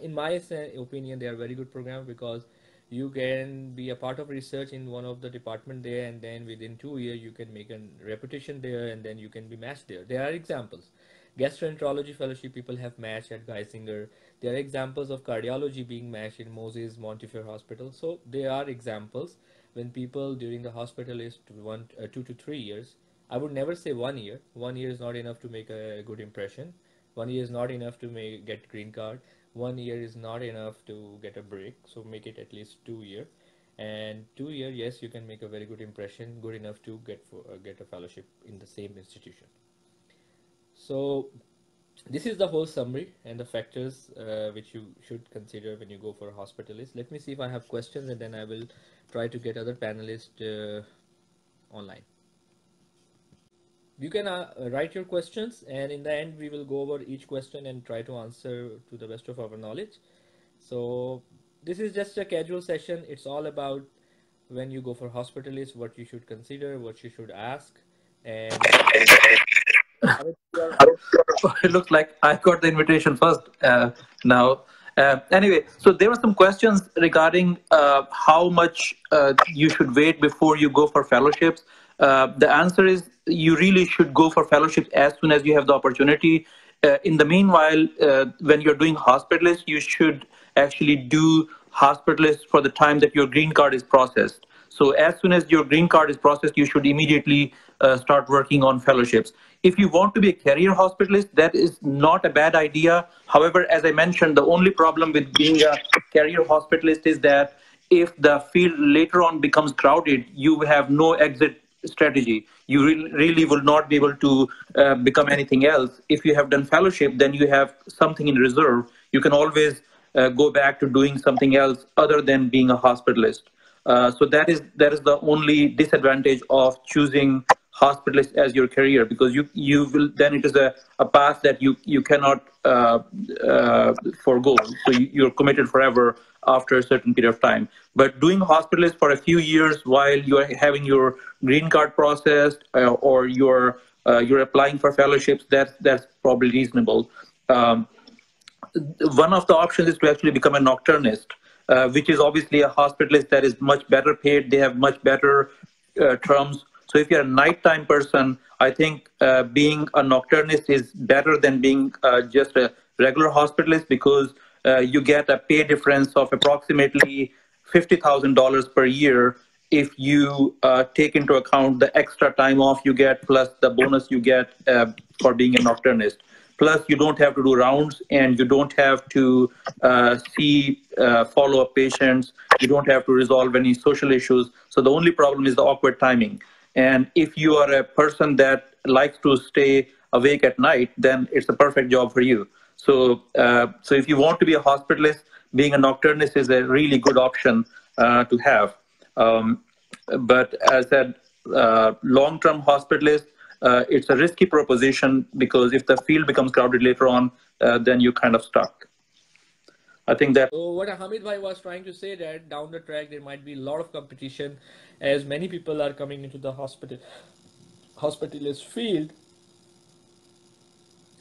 In my opinion, they are very good programs, because you can be a part of research in one of the department there, and then within 2 years you can make a reputation there, and then you can be matched there. There are examples. Gastroenterology fellowship people have matched at Geisinger. There are examples of cardiology being matched in Moses Montefiore Hospital. So there are examples when people during the hospitalist 2 to 3 years. I would never say 1 year. 1 year is not enough to make a good impression. 1 year is not enough to get green card. 1 year is not enough to get a break. So make it at least 2 year. And 2 year, yes, you can make a very good impression, good enough to get a fellowship in the same institution. So this is the whole summary and the factors which you should consider when you go for a hospitalist. Let me see if I have questions, and then I will try to get other panelists online. You can write your questions, and in the end we will go over each question and try to answer to the best of our knowledge. So this is just a casual session. It's all about when you go for hospitalist, what you should consider, what you should ask. And it looks like I got the invitation first now. Anyway, so there were some questions regarding how much you should wait before you go for fellowships. The answer is you really should go for fellowship as soon as you have the opportunity. In the meanwhile, when you're doing hospitalist, you should actually do hospitalist for the time that your green card is processed. So as soon as your green card is processed, you should immediately start working on fellowships. If you want to be a career hospitalist, that is not a bad idea. However, as I mentioned, the only problem with being a career hospitalist is that if the field later on becomes crowded, you have no exit strategy. You really will not be able to become anything else. If you have done fellowship, then you have something in reserve. You can always go back to doing something else other than being a hospitalist. So that is the only disadvantage of choosing hospitalist as your career, because you will then it is a path that you cannot forego. So you're committed forever after a certain period of time. But doing hospitalist for a few years while you are having your green card processed, or you're applying for fellowships, that's probably reasonable. One of the options is to actually become a nocturnist, which is obviously a hospitalist that is much better paid. They have much better terms. So if you're a nighttime person, I think being a nocturnist is better than being just a regular hospitalist, because you get a pay difference of approximately $50,000 per year if you take into account the extra time off you get plus the bonus you get for being a nocturnist. Plus, you don't have to do rounds, and you don't have to see follow-up patients. You don't have to resolve any social issues. So the only problem is the awkward timing. And if you are a person that likes to stay awake at night, then it's a perfect job for you. So if you want to be a hospitalist, being a nocturnist is a really good option to have. But as I said, long-term hospitalist, it's a risky proposition, because if the field becomes crowded later on, then you're kind of stuck. I think that. So what Hamid Bhai was trying to say, that down the track there might be a lot of competition, as many people are coming into the hospitalist field.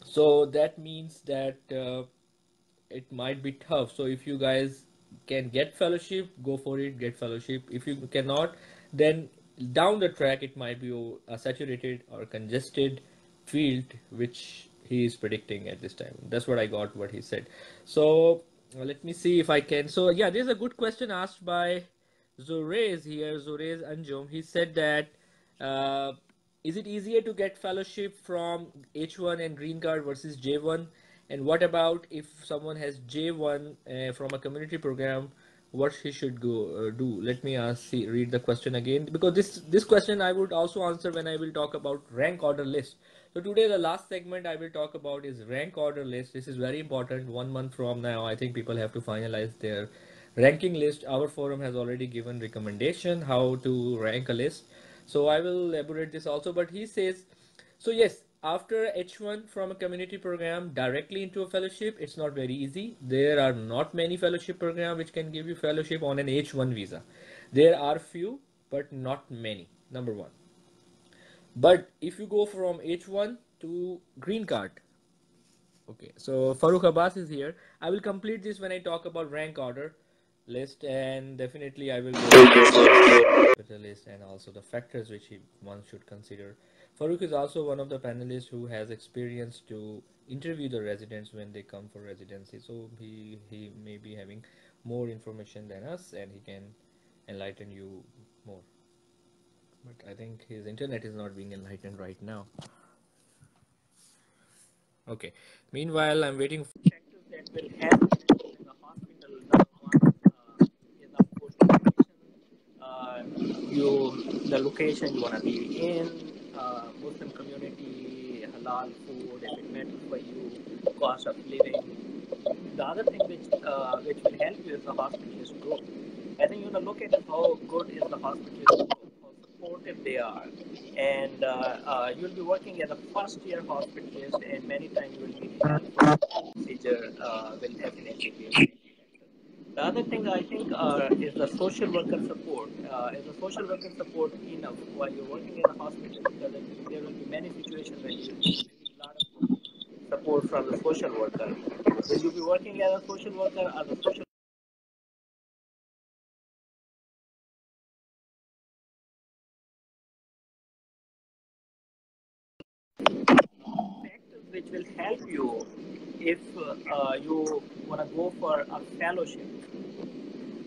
So that means that it might be tough. So if you guys can get fellowship, go for it, get fellowship. If you cannot, then down the track it might be a saturated or congested field, which he is predicting at this time. That's what I got what he said. So let me see if I can. So yeah, there's a good question asked by Zorez here, Zorez Anjum. He said that is it easier to get fellowship from H1 and green card versus J1? And what about if someone has J1 from a community program, what he should go do? Let me read the question again, because this question I would also answer when I will talk about rank order list. So today the last segment I will talk about is rank order list. This is very important. 1 month from now, I think people have to finalize their ranking list. Our forum has already given recommendation how to rank a list. So I will elaborate this also. But he says, so yes, after H1 from a community program directly into a fellowship, it's not very easy. There are not many fellowship programs which can give you fellowship on an H1 visa. There are few, but not many, number one. But if you go from H1 to green card, okay, so Farooq Abbas is here. I will complete this when I talk about rank order list, and definitely I will go to the list and also the factors which one should consider. Farooq is also one of the panelists who has experience to interview the residents when they come for residency, so he may be having more information than us, and he can enlighten you more. But I think his internet is not being enlightened right now. Okay. Meanwhile, I'm waiting for factors that will help in the hospital. Number one is of course the location you want to be in, Muslim community, halal food, if it matters for you, cost of living. The other thing which will help you is the hospitalist group. I think you want to look at how good is the hospitalist group, how supportive they are, and you'll be working as a first-year hospitalist, and many times you will be helpful. Procedure will definitely be a factor. The other thing I think is the social worker support. Is the social worker support enough while you're working in a hospital? Because there will be many situations when you need a lot of support from the social worker. Will you be working as a social worker, or the social will help you if you want to go for a fellowship.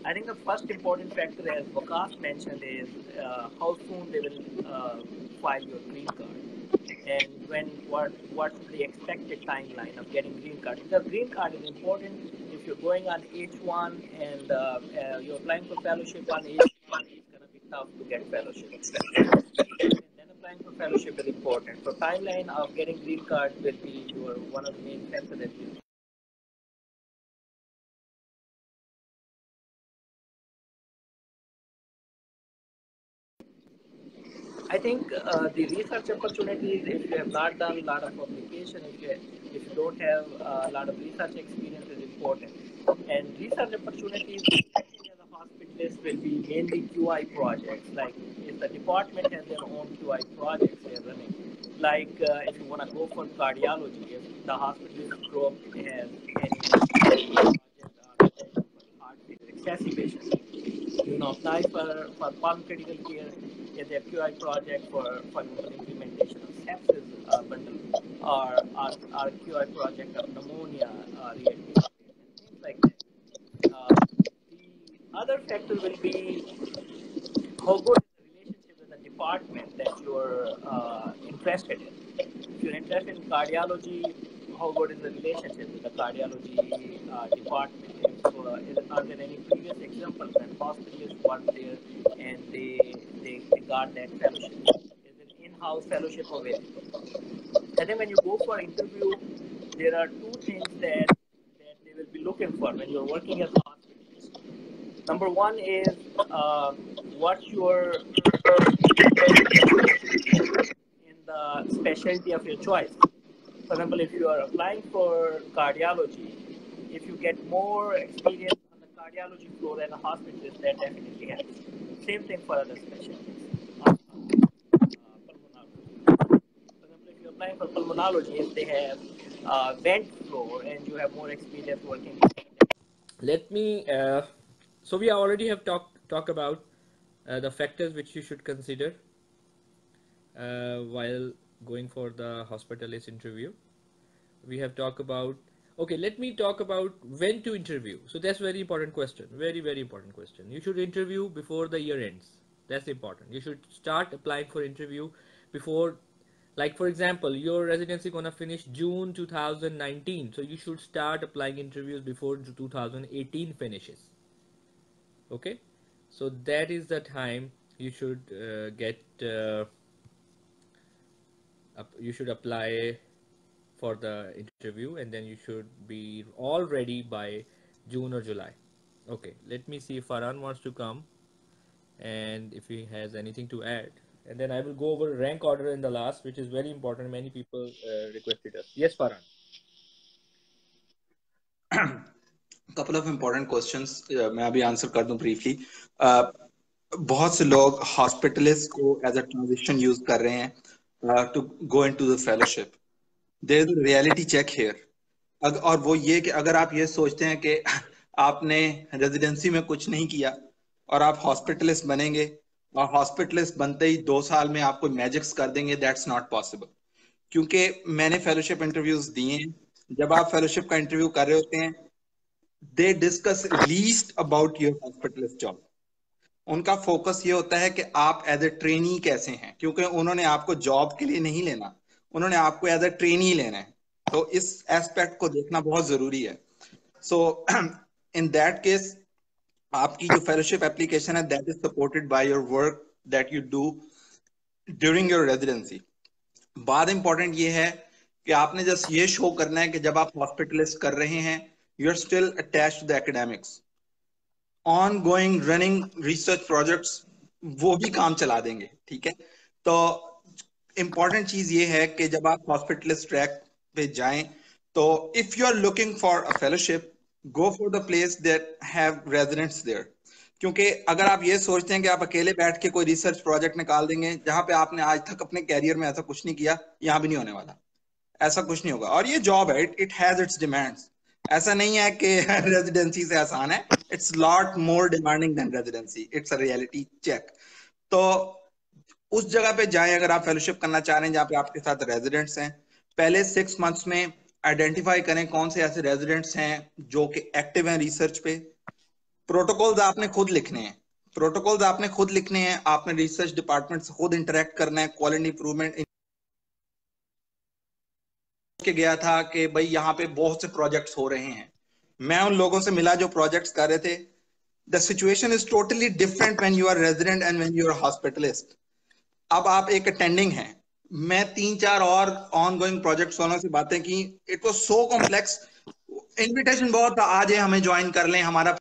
I think the first important factor, as Vikas mentioned, is how soon they will file your green card, and what the expected timeline of getting green card. Because green card is important. If you're going on H1 and you're applying for fellowship on H1, it's going to be tough to get fellowship. And then applying for fellowship is important. So timeline of getting green card will be one of the main factors that you. I think the research opportunities, if you have not done a lot of publication, if you don't have a lot of research experience, is important. And research opportunities as a hospitalist will be mainly QI projects. Like if the department has their own QI projects they are running. Like if you want to go for cardiology, if the hospitalist group has any project on heart failure exacerbation, you know, apply for pulm critical care in their QI project for example, implementation of sepsis bundle or QI project of pneumonia readmission, things like that. The other factor will be how good is the relationship with the department that you're interested in. If you're interested in cardiology, how good is the relationship with the cardiology department? Are there any previous examples when hospitalists worked there and they got that fellowship? Is it in-house fellowship available? I think when you go for interview, there are two things that they will be looking for when you're working as a hospitalist. Number one is what's your in the specialty of your choice. For example, if you are applying for cardiology, if you get more experience on the cardiology floor than a hospitalist, that definitely helps. Same thing for other specialties. Pulmonology. For example, if you're applying for pulmonology, if they have vent floor and you have more experience working. Let me. So we already have talk about the factors which you should consider while going for the hospitalist interview. We have talked about. Okay, let me talk about when to interview. So that's very important question. Very, very important question. You should interview before the year ends. That's important. You should start applying for interview before, like for example, your residency gonna finish June 2019. So you should start applying interviews before 2018 finishes. Okay, so that is the time you should you should apply for the interview, and then you should be all ready by June or July. Okay, let me see if Farhan wants to come and if he has anything to add, and then I will go over rank order in the last, which is very important. Many people requested us. Yes, Farhan. couple of important questions मैं अभी answer कर दूं briefly. बहुत से लोग हॉस्पिटलिस्ट को as a transition use कर रहे हैं to go into the fellowship. There is a reality check here, और वो ये कि अगर आप ये सोचते हैं कि आपने रेजिडेंसी में कुछ नहीं किया और आप हॉस्पिटलिस्ट बनेंगे और हॉस्पिटलिस्ट बनते ही 2 साल में आपको मैजिक्स कर देंगे, दैट्स नॉट पॉसिबल. क्योंकि मैंने फेलोशिप इंटरव्यूज दिए हैं. जब आप फेलोशिप का इंटरव्यू कर रहे होते हैं, they discuss least about your हॉस्पिटलिस्ट job. उनका फोकस ये होता है कि आप एज ए ट्रेनी कैसे हैं, क्योंकि उन्होंने आपको जॉब के लिए नहीं लेना, उन्होंने आपको एज ए ट्रेनी लेना है. तो इस एस्पेक्ट को देखना बहुत जरूरी है. सो इन दैट केस आपकी जो फेलोशिप एप्लीकेशन है, that is supported by your work that you do during your residency. बात इंपॉर्टेंट ये है कि आपने जस्ट ये शो करना है कि जब आप हॉस्पिटलिस्ट कर रहे हैं, you are still attached to the academics. Ongoing running research projects वो भी काम चला देंगे. ठीक है, तो इंपॉर्टेंट चीज ये है कि जब आप हॉस्पिटलिस्ट ट्रैक पे जाएं, तो if you are looking for a fellowship, go for the place that have residents there. क्योंकि अगर आप ये सोचते हैं कि आप अकेले बैठ के कोई रिसर्च प्रोजेक्ट निकाल देंगे जहां पे आपने आज तक अपने कैरियर में ऐसा कुछ नहीं किया, यहां भी नहीं होने वाला. ऐसा कुछ नहीं होगा. और ये जॉब है, इट हैज इट्स डिमांड्स. ऐसा नहीं है कि रेजिडेंसी से आसान है. It's lot more demanding than residency. It's a reality check. तो उस जगह पे जाएं अगर आप फेलोशिप करना चाह रहे हैं जहाँ पे आपके साथ रेजिडेंट्स हैं. पहले 6 months में आइडेंटिफाई करें कौन से ऐसे रेजिडेंट्स हैं जो कि एक्टिव हैं रिसर्च पे। प्रोटोकॉल्स आपने खुद लिखने हैं, प्रोटोकॉल्स आपने खुद लिखने हैं, आपने रिसर्च डिपार्टमेंट से खुद इंटरेक्ट करना है, क्वालिटी इंप्रूवमेंट के गया था कि भाई यहाँ पे बहुत से प्रोजेक्ट्स हो रहे हैं, मैं उन लोगों से मिला जो प्रोजेक्ट्स कर रहे थे। The situation is totally different when you are resident and when you are hospitalist. अब आप एक अटेंडिंग हैं, मैं 3-4 और ऑन गोइंग प्रोजेक्ट्स वालों से बातें की, it was so complex, invitation बहुत था, आज हमें ज्वाइन कर लें हमारा।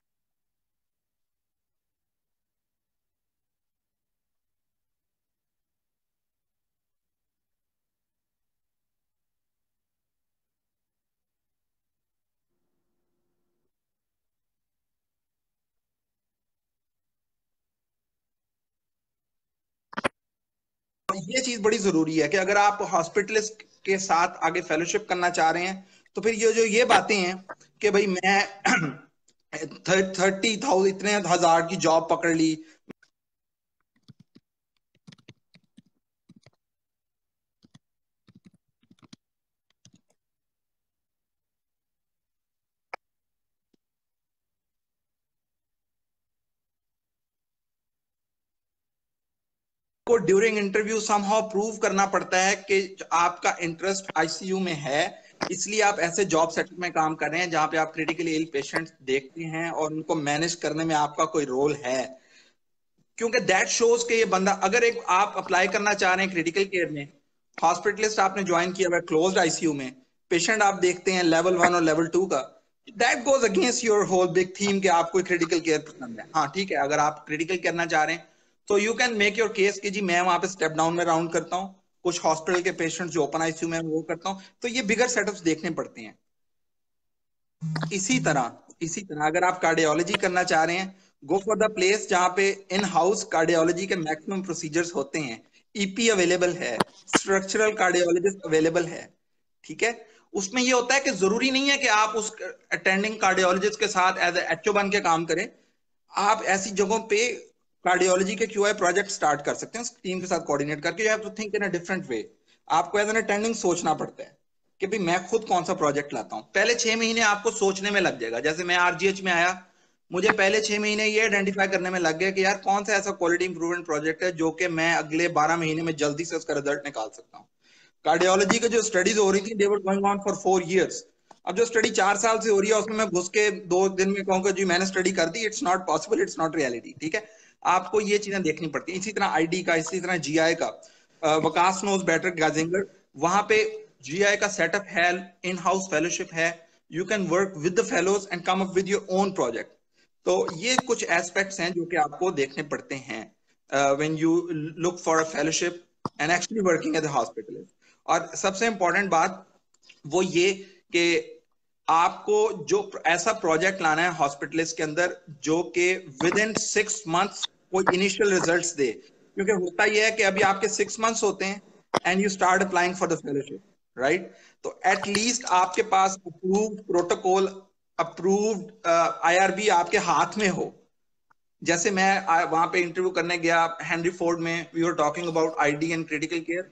ये चीज बड़ी जरूरी है कि अगर आप हॉस्पिटलिस्ट के साथ आगे फेलोशिप करना चाह रहे हैं तो फिर ये बातें हैं कि भाई मैं 30,000 इतने हजार की जॉब पकड़ ली, को ड्यूरिंग इंटरव्यू समहाउ प्रूव करना पड़ता है कि आपका इंटरेस्ट आईसीयू में है, इसलिए आप ऐसे जॉब सेक्टर में काम कर रहे हैं जहां पे आप क्रिटिकली इल पेशेंट्स देखते हैं और उनको मैनेज करने में आपका कोई रोल है। क्योंकि दैट शोज के ये बंदा, अगर एक आप अप्लाई करना चाह रहे हैं क्रिटिकल केयर में, हॉस्पिटलिस्ट आपने ज्वाइन किया हुआ है क्लोज्ड आईसीयू में, पेशेंट आप देखते हैं लेवल 1 और लेवल 2 का, that goes against your whole big theme कि आपको क्रिटिकल केयर पसंद है। हाँ ठीक है, अगर आप क्रिटिकल करना चाह रहे हैं तो you can make your case कि जी मैं वहां पे स्टेप डाउन में राउंड करता हूँ, कुछ हॉस्पिटल के पेशेंट जो ओपन आईसीयू में वो करता हूँ, तो ये बिगर सेटअप्स देखने पड़ते हैं। इसी तरह अगर आप कार्डियोलॉजी करना चाह रहे हैं, गो फॉर द प्लेस जहां पे इन हाउस कार्डियोलॉजी के मैक्सिमम प्रोसीजर्स होते हैं, ईपी अवेलेबल है, स्ट्रक्चरल कार्डियोलॉजिस्ट अवेलेबल है, ठीक है। उसमें ये होता है कि जरूरी नहीं है कि आप उस अटेंडिंग कार्डियोलॉजिस्ट के साथ एज एचओ बन के काम करें, आप ऐसी जगहों पे कार्डियोलॉजी के क्यूआई प्रोजेक्ट स्टार्ट कर सकते हैं टीम के साथ कोऑर्डिनेट करके। You have to think in a different way. आपको एज एन अटेंडिंग सोचना पड़ता है कि भाई मैं खुद कौन सा प्रोजेक्ट लाता हूं। पहले 6 महीने आपको सोचने में लग जाएगा, जैसे मैं आरजीएच में आया, मुझे पहले 6 महीने ये आइडेंटिफाई करने में लग गया कि यार कौन सा ऐसा क्वालिटी इंप्रूवमेंट प्रोजेक्ट है जो कि मैं अगले 12 महीने में जल्दी से उसका रिजल्ट निकाल सकता हूँ। कार्डियोलॉजी की जो स्टडीज हो रही थी, they were going on for 4 years। अब जो स्टडी 4 साल से हो रही है उसमें मैं घुस के 2 दिन में कहूंगा जी मैंने स्टडी कर दी, it's not possible, it's not reality, ठीक है। आपको ये चीजें देखनी पड़ती है। इसी तरह आईडी का, इसी तरह जीआई का, वकास नोज बेटर गाजिंगर, वहां पे जीआई का सेटअप है, इन हाउस फेलोशिप है, you can work with the fellows and come up with your own project. तो ये कुछ एस्पेक्ट्स हैं जो कि आपको देखने पड़ते हैं when you look for a fellowship and actually working as a hospitalist. और सबसे इंपॉर्टेंट बात वो ये कि आपको जो ऐसा प्रोजेक्ट लाना है हॉस्पिटलिस्ट के अंदर जो कि विद इन 6 months कोई इनिशियल रिजल्ट्स दे। क्योंकि होता यह है कि अभी आपके 6 months होते हैं and you start applying for the fellowship, right. तो एटलीस्ट आपके पास अप्रूव्ड प्रोटोकॉल, अप्रूव्ड आईआरबी आपके हाथ में हो। जैसे मैं वहां पे इंटरव्यू करने गया हेनरी फोर्ड में, we were talking about ID and critical care,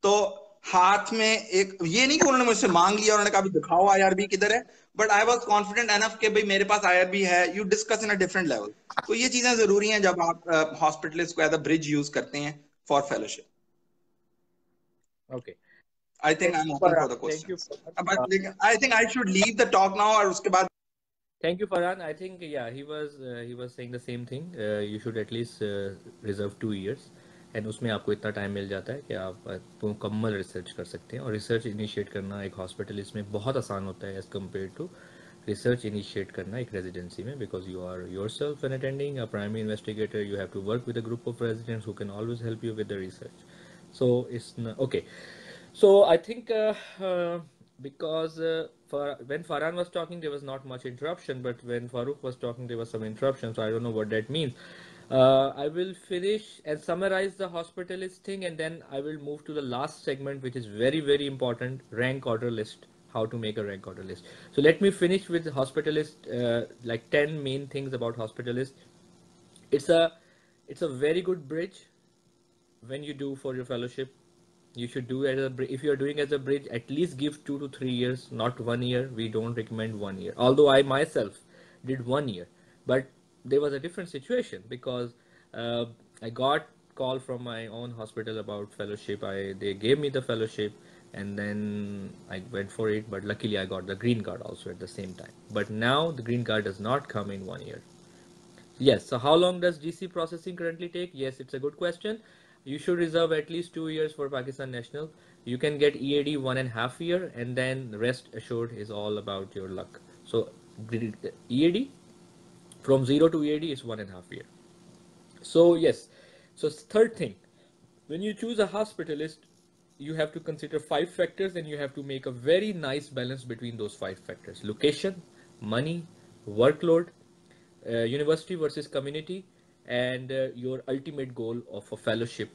तो हाथ में एक, ये नहीं कि उन्होंने मुझसे मांग लिया, उन्होंने कहा भी दिखाओ आईआरबी किधर है, but I was confident enough कि भाई मेरे पास आईआरबी है, you discuss in a different level. तो ये चीजें जरूरी हैं जब आप हॉस्पिटलिस्ट को एज अ ब्रिज यूज करते हैं for fellowship. Okay. I think Thank I you, am open Farhan. For the Thank you, questions. Farhan. I think I should leave the talk now और उसके बाद Thank you, Farhan. I think yeah, he was saying the same thing. You should at least reserve 2 years, and उसमें आपको इतना time मिल जाता है कि आप मुकम्मल रिसर्च कर सकते हैं। और रिसर्च इनिशिएट करना एक हॉस्पिटलिस्ट में बहुत आसान होता है as compare to research initiate करना एक रेजिडेंसी में, because you are yourself an attending a primary investigator, you have to work with a group of residents who can always help you with the research. So it's okay. So I think because when Farhan was talking, there was not much interruption, but when Farooq was talking, there was some interruption. So I don't know what that means. I will finish and summarize the hospitalist thing, and then I will move to the last segment, which is very, very important: rank order list. How to make a rank order list. So let me finish with hospitalist, like 10 main things about hospitalist. It's a it's a very good bridge when you do for your fellowship. You should do it as a if you are doing as a bridge, at least give 2 to 3 years, not 1 year. We don't recommend 1 year. Although I myself did 1 year, but there was a different situation because uh, I got call from my own hospital about fellowship. They gave me the fellowship, and then I went for it. But luckily, I got the green card also at the same time. But now the green card does not come in 1 year. Yes. So how long does GC processing currently take? Yes, it's a good question. You should reserve at least 2 years for Pakistan national. You can get EAD 1.5 year, and then rest assured is all about your luck. So EAD from 0 to EAD is 1.5 year. So yes. So third thing, when you choose a hospitalist, you have to consider 5 factors, and you have to make a very nice balance between those 5 factors: location, money, workload, university versus community, and your ultimate goal of a fellowship.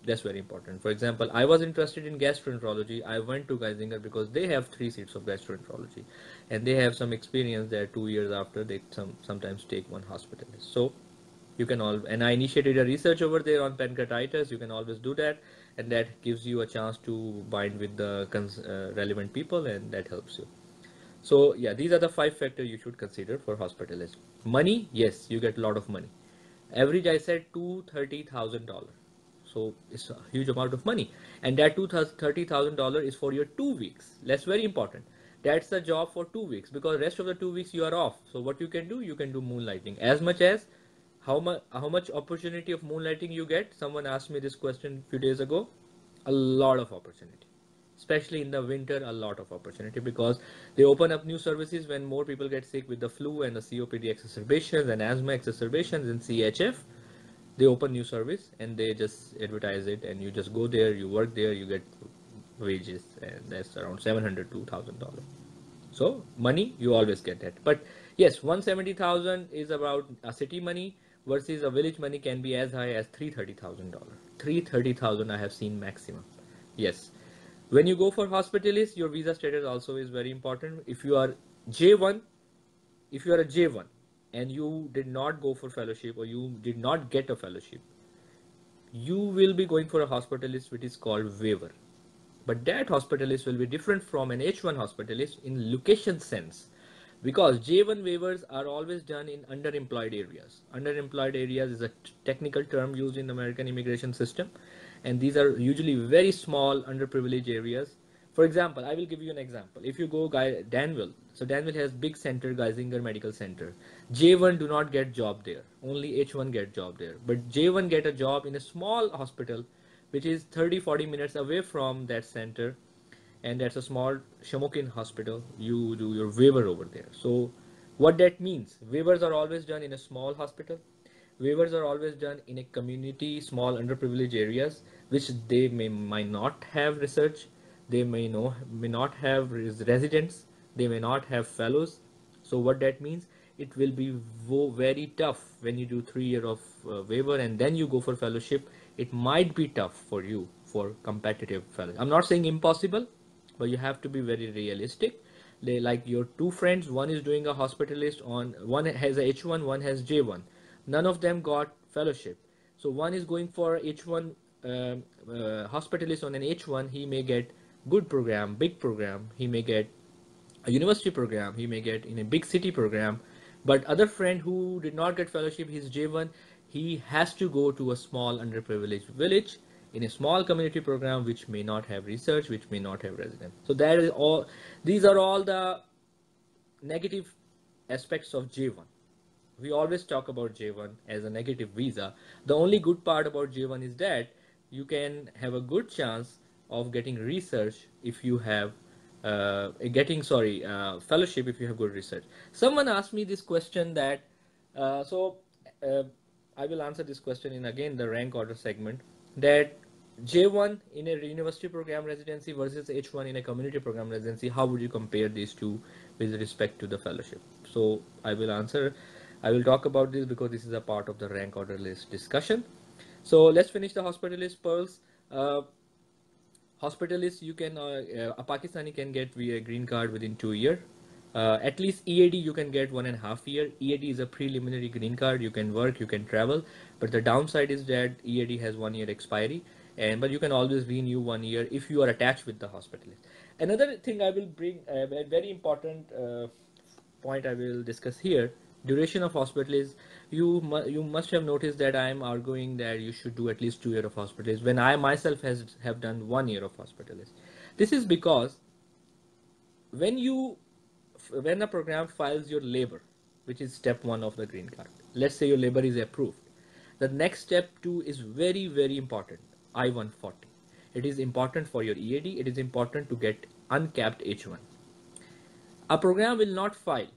That's very important. For example, I was interested in gastroenterology. I went to Geisinger because they have 3 seats of gastroenterology, and they have some experience there. 2 years after, they sometimes take one hospitalist. So you can all, and I initiated a research over there on pancreatitis. You can always do that, and that gives you a chance to bind with the relevant people, and that helps you. So yeah, these are the 5 factors you should consider for hospitalist. Money, yes, you get a lot of money. Average, I said $230,000. So it's a huge amount of money, and that $230,000 is for your 2 weeks. That's very important. That's the job for 2 weeks, because rest of the 2 weeks you are off. So what you can do? You can do moonlighting as much as how much opportunity of moonlighting you get. Someone asked me this question a few days ago. A lot of opportunity, especially in the winter. A lot of opportunity, because they open up new services when more people get sick with the flu and the COPD exacerbations and asthma exacerbations and CHF. They open new service and they just advertise it, and you just go there, you work there, you get wages, and that's around $700 to $1,000. So money, you always get that. But yes, 170,000 is about a city money, versus a village money can be as high as $330,000. 330,000 I have seen maximum. Yes. When you go for hospitalist, your visa status also is very important. If you are J1, if you are a J1 and you did not go for fellowship, or you did not get a fellowship, you will be going for a hospitalist which is called Waiver. But that hospitalist will be different from an H1 hospitalist in location sense, because J1 waivers are always done in underemployed areas. Underemployed areas is a technical term used in the American immigration system, and these are usually very small underprivileged areas. For example, I will give you an example. If you go Danville, so Danville has big center, Geisinger Medical Center. J1 do not get job there. Only H1 get job there. But J1 get a job in a small hospital which is 30-40 minutes away from that center, and that's a small Shamokin hospital. You do your waiver over there. So what that means, waivers are always done in a small hospital. Waivers are always done in a community, small underprivileged areas, which they might not have research, they may not have residents, they may not have fellows. So what that means, it will be very tough when you do 3 years of waiver and then you go for fellowship. It might be tough for you for competitive fellowship. I'm not saying impossible, but you have to be very realistic. They, like your 2 friends, one is doing a hospitalist on, one has a H1, one has J1. None of them got fellowship. So one is going for H1 hospitalist on an H1. He may get good program, big program. He may get a university program. He may get in a big city program. But other friend who did not get fellowship, he's J1. He has to go to a small underprivileged village in a small community program which may not have research, which may not have residents. So that is all. These are all the negative aspects of J1. We always talk about J1 as a negative visa. The only good part about J1 is that you can have a good chance of getting research if you have fellowship if you have good research. Someone asked me this question that uh, I will answer this question in again the rank order segment, that J1 in a university program residency versus H1 in a community program residency, how would you compare these two with respect to the fellowship? So I will talk about this because this is a part of the rank order list discussion. So let's finish the hospitalist pearls. Hospitalist, you can a Pakistani can get via green card within 2 years. At least EAD you can get 1.5 year. EAD is a preliminary green card. You can work, you can travel, but the downside is that EAD has 1 year expiry. but you can always renew 1 year if you are attached with the hospitalist. Another thing I will bring, a very important point I will discuss here, duration of hospitalist. You must have noticed that I am arguing that you should do at least 2 years of hospitalist when I myself have done 1 year of hospitalist. This is because when you when a program files your labor, which is step 1 of the green card, let's say your labor is approved, the next step 2 is very very important, I-140. It is important for your EAD. It is important to get uncapped H1. A program will not file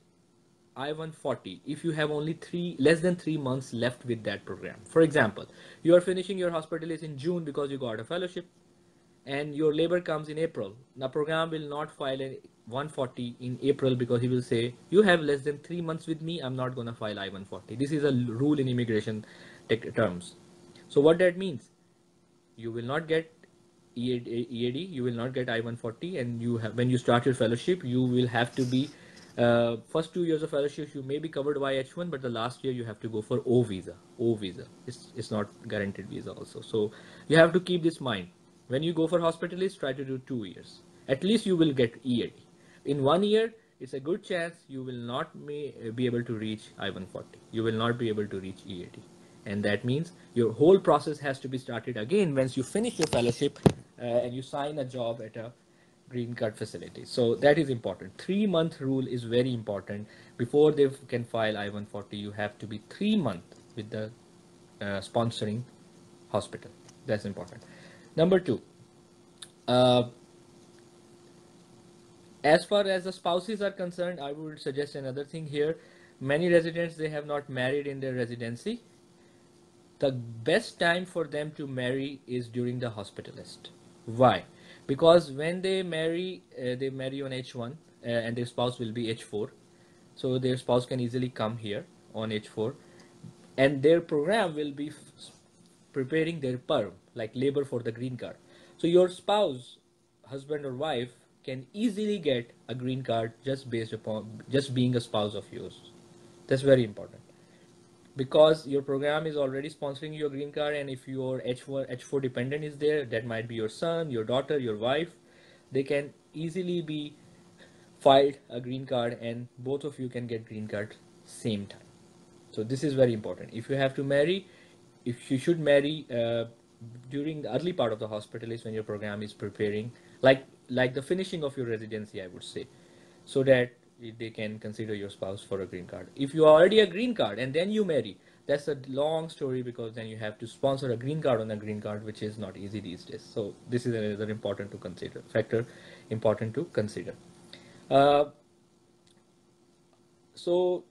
I-140 if you have only less than 3 months left with that program. For example, you are finishing your hospitalist in June because you got a fellowship, and your labor comes in April. The program will not file a 140 in April because he will say, you have less than 3 months with me, I'm not going to file I-140. This is a rule in immigration terms. So what that means, you will not get EAD, you will not get I-140, and you have, when you start your fellowship, you will have to be, first 2 years of fellowship, you may be covered by H1, but the last year you have to go for O visa. It's not guaranteed visa also. So you have to keep this in mind. When you go for hospitalist, try to do 2 years. At least you will get EAD. In 1 year, it's a good chance you will not be able to reach I-140. You will not be able to reach EAD. And that means your whole process has to be started again once you finish your fellowship and you sign a job at a green card facility. So that is important. 3 month rule is very important. Before they can file I-140, you have to be 3 months with the sponsoring hospital. That's important. Number 2, as far as the spouses are concerned, I would suggest another thing here. Many residents, they have not married in their residency. The best time for them to marry is during the hospitalist. Why? Because when they marry on H1 and their spouse will be H4. So their spouse can easily come here on H4, and their program will be preparing their perm, like labor for the green card. So your spouse, husband or wife, can easily get a green card just based upon just being a spouse of yours. That's very important, because your program is already sponsoring your green card, and if your H4 dependent is there, that might be your son, your daughter, your wife, they can easily be filed a green card, and both of you can get green card same time. So this is very important. If you have to marry, if you should marry during the early part of the hospitalist when your program is preparing, like the finishing of your residency, I would say, so that they can consider your spouse for a green card. If you are already a green card and then you marry, that's a long story, because then you have to sponsor a green card on a green card, which is not easy these days. So this is another important to consider factor, important to consider. So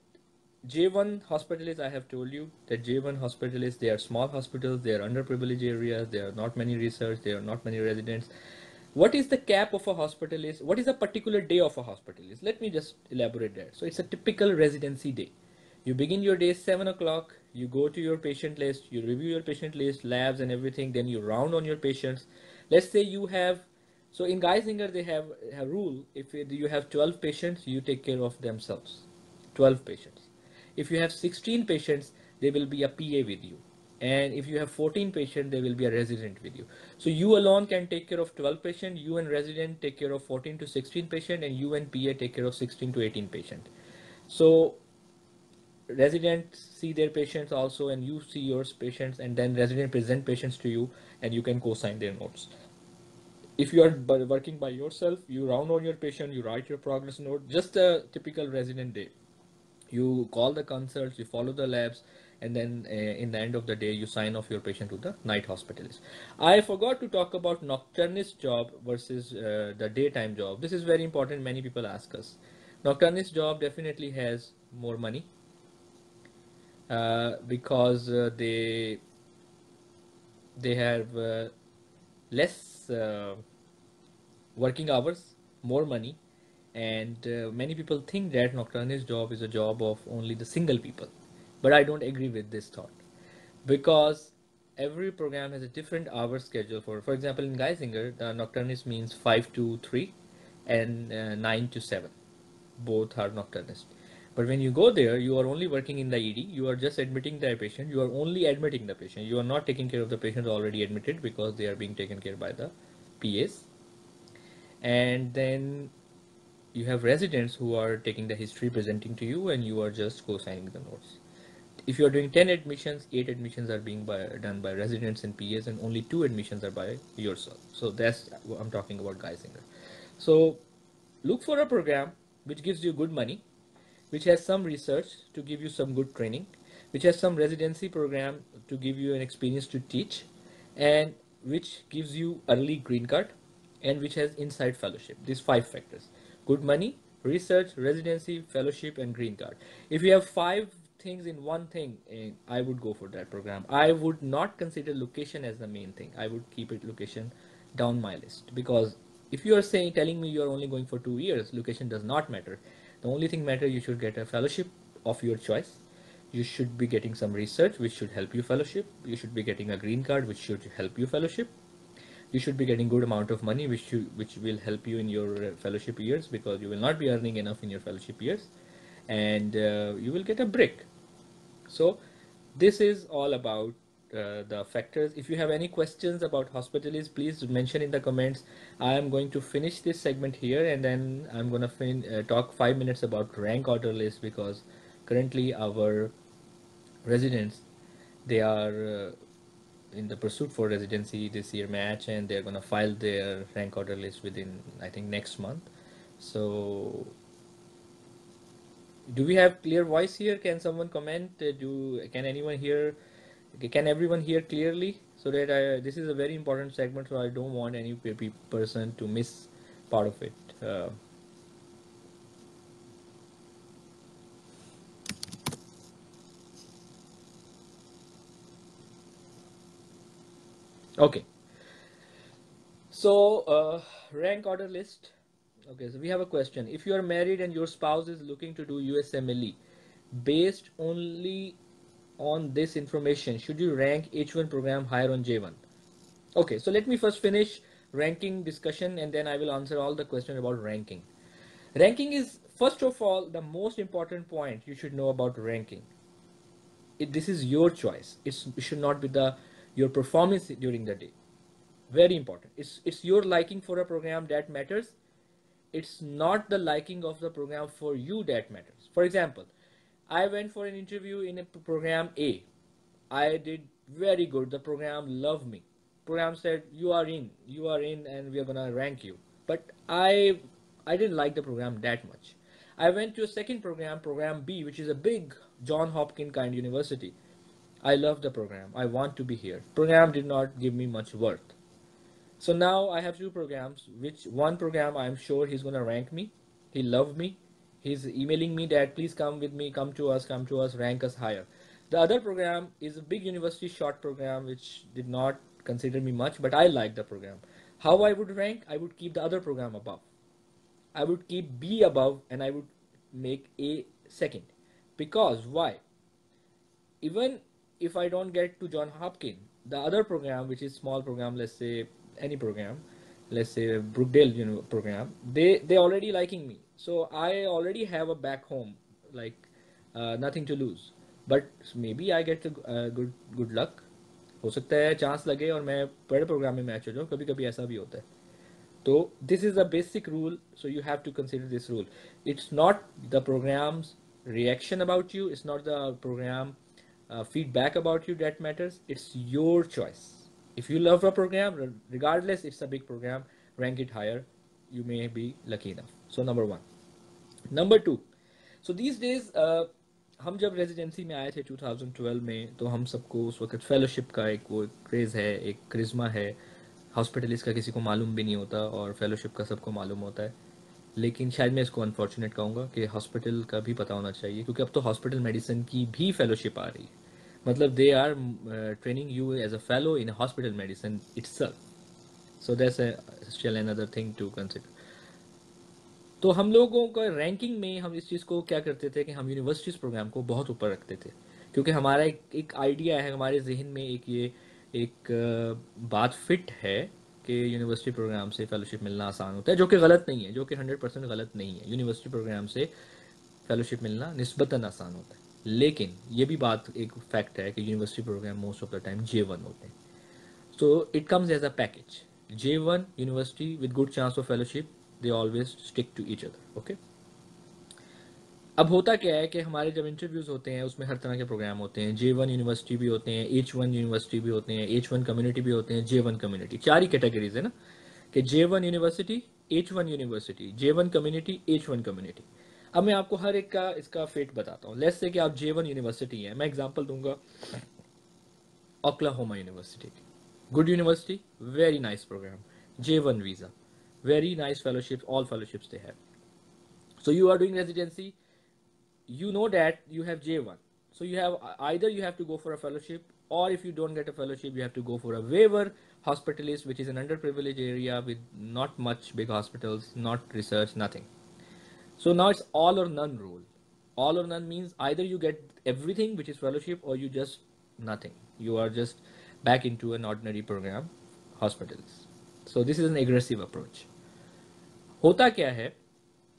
J1 hospitalists, I have told you that J1 hospitalists, they are small hospitals, they are underprivileged areas, there are not many research, there are not many residents. What is the cap of a hospitalist? What is a particular day of a hospitalist? Let me just elaborate that. So it's a typical residency day. You begin your day 7 o'clock, you go to your patient list, you review your patient list, labs and everything, then you round on your patients. Let's say you have, so in Geisinger they have a rule, if you have 12 patients, you take care of themselves. 12 patients. If you have 16 patients, there will be a PA with you. And if you have 14 patients, there will be a resident with you. So you alone can take care of 12 patients, you and resident take care of 14 to 16 patients, and you and PA take care of 16 to 18 patients. So residents see their patients also, and you see your patients, and then resident present patients to you, and you can co-sign their notes. If you are working by yourself, you round on your patient, you write your progress note, just a typical resident day. You call the consults, you follow the labs, and then in the end of the day, you sign off your patient to the night hospitalist. I forgot to talk about nocturnist job versus the daytime job. This is very important. Many people ask us. Nocturnist job definitely has more money because they have less working hours, more money, and many people think that nocturnist job is a job of only the single people, but I don't agree with this thought, because every program has a different hour schedule. For example, in Geisinger, the nocturnist means 5 to 3 and 9 to 7, both are nocturnist. But when you go there, you are only working in the ED. You are just admitting the patient. You are only admitting the patient. You are not taking care of the patient already admitted because they are being taken care by the PAs. And then you have residents who are taking the history, presenting to you, and you are just co-signing the notes. If you are doing 10 admissions, 8 admissions are being done by residents and PAs, and only 2 admissions are by yourself. So that's what I'm talking about, Geisinger. So look for a program which gives you good money, which has some research to give you some good training, which has some residency program to give you an experience to teach, and which gives you early green card, and which has inside fellowship. These 5 factors: good money, research, residency, fellowship, and green card. If you have 5 things in one thing, I would go for that program. I would not consider location as the main thing. I would keep it location down my list, because if you are telling me you are only going for 2 years, location does not matter. The only thing matter, you should get a fellowship of your choice. You should be getting some research which should help you fellowship. You should be getting a green card which should help you fellowship. You should be getting good amount of money which will help you in your fellowship years, because you will not be earning enough in your fellowship years, and you will get a break. So this is all about the factors. If you have any questions about Hospitalists, please mention in the comments. I am going to finish this segment here, and then I'm going to talk 5 minutes about rank order list, because currently our residents, they are in the pursuit for residency this year match, and they're going to file their rank order list within, I think, next month. So do we have clear voice here? Can someone comment? Can anyone hear? Can everyone hear clearly? So that this is a very important segment, so I don't want any person to miss part of it. Okay. So rank order list. Okay, so we have a question. If you are married and your spouse is looking to do USMLE, based only on this information, should you rank H1 program higher on J1? Okay, so let me first finish ranking discussion, and then I will answer all the questions about ranking. Ranking is, first of all, the most important point you should know about ranking. This is your choice. It should not be your performance during the day. Very important. It's your liking for a program that matters. It's not the liking of the program for you that matters. For example, I went for an interview in a program A. I did very good. The program loved me. Program said, you are in, and we are gonna rank you. But I didn't like the program that much. I went to a second program, program B, which is a big John Hopkins kind university. I love the program. I want to be here. Program did not give me much worth. So now I have 2 programs, which one program I'm sure he's gonna rank me. He loved me. He's emailing me that please come with me, come to us, rank us higher. The other program is a big university short program which did not consider me much, but I like the program. How I would rank? I would keep the other program above. I would keep B above, and I would make A second. Because why? Even if I don't get to John Hopkins, the other program, which is small program, let's say any program, let's say Brookdale program, they already liking me. So I already have a back home, like nothing to lose. But maybe I get good luck. हो सकता है chance लगे और मैं बड़े programme में match हो जाऊँ, कभी कभी ऐसा भी होता है. So this is a basic rule, so you have to consider this rule. It's not the program's reaction about you, it's not the program feedback about you that matters, it's your choice. If you love a program, regardless it's a big program, rank it higher, you may be lucky enough. So number 1. Number 2, so these days हम जब residency में आए थे 2012 में, तो हम सबको उस वक्त फेलोशिप का एक वो क्रेज़ है, एक क्रिज्मा है. हॉस्पिटलिस्ट का किसी को मालूम भी नहीं होता, और फेलोशिप का सबको मालूम होता है. लेकिन शायद मैं इसको अनफॉर्चुनेट कहूँगा कि हॉस्पिटल का भी पता होना चाहिए, क्योंकि अब तो हॉस्पिटल मेडिसिन की भी फेलोशिप आ रही है. मतलब they are training you as a fellow in hospital medicine itself. So that's still another thing to consider. तो हम लोगों का रैंकिंग में हम इस चीज़ को क्या करते थे कि हम यूनिवर्सिटीज़ प्रोग्राम को बहुत ऊपर रखते थे, क्योंकि हमारा एक आइडिया है, हमारे जहन में एक बात फिट है कि यूनिवर्सिटी प्रोग्राम से फेलोशिप मिलना आसान होता है, जो कि गलत नहीं है, जो कि 100% गलत नहीं है. यूनिवर्सिटी प्रोग्राम से फेलोशिप मिलना निस्बतन आसान होता है, लेकिन ये भी बात एक फैक्ट है कि university program most of the time J1 होते हैं. So it comes as a package. J1 university with good chance of fellowship, they always stick to each other. Okay. अब होता क्या है कि हमारे जब इंटरव्यूज होते हैं उसमें हर तरह के प्रोग्राम होते हैं. J1 यूनिवर्सिटी भी होते हैं, H1 यूनिवर्सिटी भी होते हैं, H1 कम्युनिटी भी होते हैं, J1 कम्युनिटी. 4 ही कैटेगरीज है ना कि J1 university, H1 university, J1 community, H1 community. अब मैं आपको हर एक का इसका फेट बताता हूँ. लेट्स से कि आप J1 यूनिवर्सिटी हैं, मैं एग्जांपल दूंगा ओक्लाहोमा यूनिवर्सिटी की. Good university, very nice program, J1 visa, very nice fellowships, all fellowships they have. So you are doing residency, you know that you have J1, so you have either you have to go for a fellowship, or if you don't get a fellowship you have to go for a waiver hospitalist, which is an underprivileged area with not much big hospitals, not research, nothing. So now it's all or none rule. All or none means either you get everything which is fellowship, or you just nothing, you are just back into an ordinary program, hospitals. So this is an aggressive approach. होता क्या है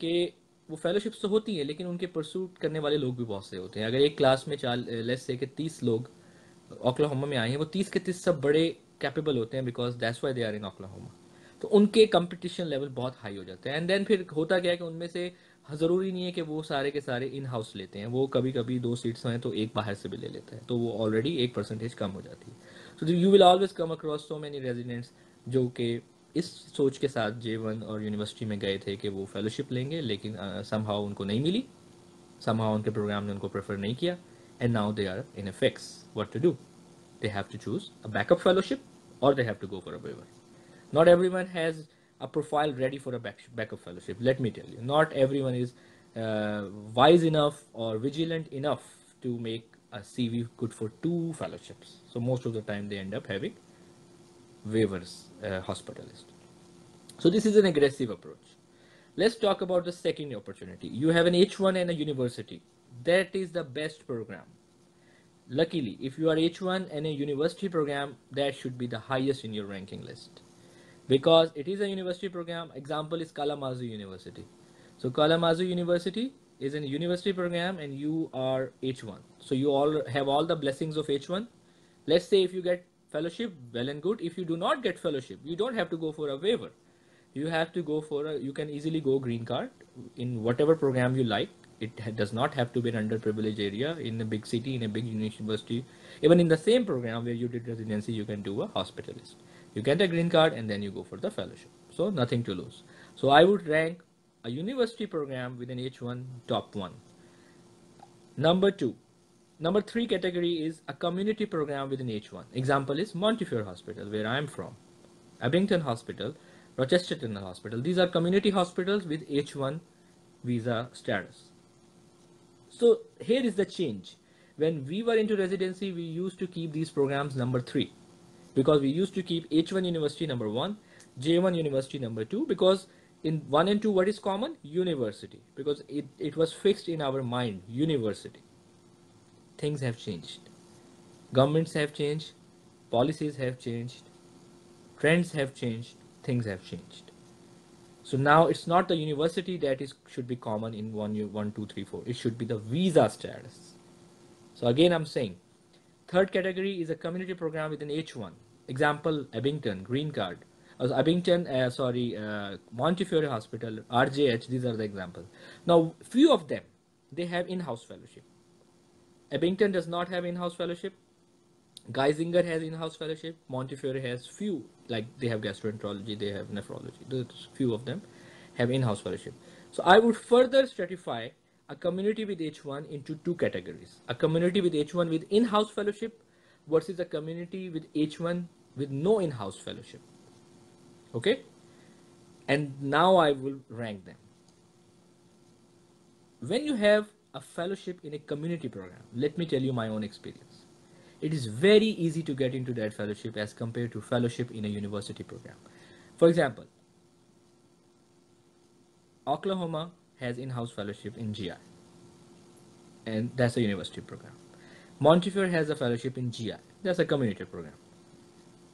कि वो fellowships तो होती है लेकिन उनके परसूट करने वाले लोग भी बहुत से होते हैं. अगर एक क्लास में लेट्स से कि 30 लोग ओक्लाहोमा में आए हैं, वो 30 के 30 सब बड़े कैपेबल होते हैं because that's why they are in Oklahoma. तो उनके कंपटीशन लेवल बहुत हाई हो जाते हैं. एंड देन फिर होता क्या है कि उनमें से ज़रूरी नहीं है कि वो सारे के सारे इन हाउस लेते हैं. वो कभी कभी 2 सीट्स हैं तो एक बाहर से भी ले लेता है, तो वो ऑलरेडी 1% कम हो जाती है. So you will always come across so many residents जो कि इस सोच के साथ J1 और यूनिवर्सिटी में गए थे कि वो फेलोशिप लेंगे, लेकिन समहाउ उनको नहीं मिली, समहाउ उनके प्रोग्राम ने उनको प्रेफर नहीं किया, and now they are in a fix what to do. They have to choose a backup fellowship और they have to go for a waiver. Not everyone has a profile ready for a backup fellowship. Let me tell you, not everyone is wise enough or vigilant enough to make a CV good for 2 fellowships. So most of the time they end up having waivers, hospitalist. So this is an aggressive approach. Let's talk about the second opportunity. You have an H1 and a university. That is the best program. Luckily, if you are H1 and a university program, that should be the highest in your ranking list, because it is a university program. Example is Kalamazoo University. So Kalamazoo University is a university program and you are H1. So you all have all the blessings of H1. Let's say if you get fellowship, well and good. If you do not get fellowship, you don't have to go for a waiver. You have to go for you can easily go green card in whatever program you like. It does not have to be an underprivileged area in a big city, in a big university. Even in the same program where you did residency, you can do a hospitalist. You get a green card and then you go for the fellowship. So nothing to lose. So I would rank a university program with an H1 top 1. Number 3 category is a community program with an H1. Example is Montefiore Hospital, where I am from, Abington Hospital, Rochester Hospital. These are community hospitals with H1 visa status. So here is the change. When we were into residency, we used to keep these programs number 3, because we used to keep H1 university number 1, J1 university number 2, because in 1 and 2 what is common? University, because it was fixed in our mind, university. Things have changed. Governments have changed, policies have changed, trends have changed, things have changed. So now it's not the university that should be common in 1, 2, 3, 4. It should be the visa status. So again I'm saying, third category is a community program with an H1. Example, Abington, green card. Montefiore Hospital, RJH, these are the examples. Now, few of them, they have in-house fellowship. Abington does not have in-house fellowship. Geisinger has in-house fellowship. Montefiore has few, like they have gastroenterology, they have nephrology. Those few of them have in-house fellowship. So I would further stratify a community with H1 into 2 categories. A community with H1 with in-house fellowship versus a community with H1 with no in-house fellowship. Okay? And now I will rank them. When you have a fellowship in a community program, let me tell you my own experience. It is very easy to get into that fellowship as compared to fellowship in a university program. For example, Oklahoma has in-house fellowship in GI, and that's a university program. Montefiore has a fellowship in GI, that's a community program.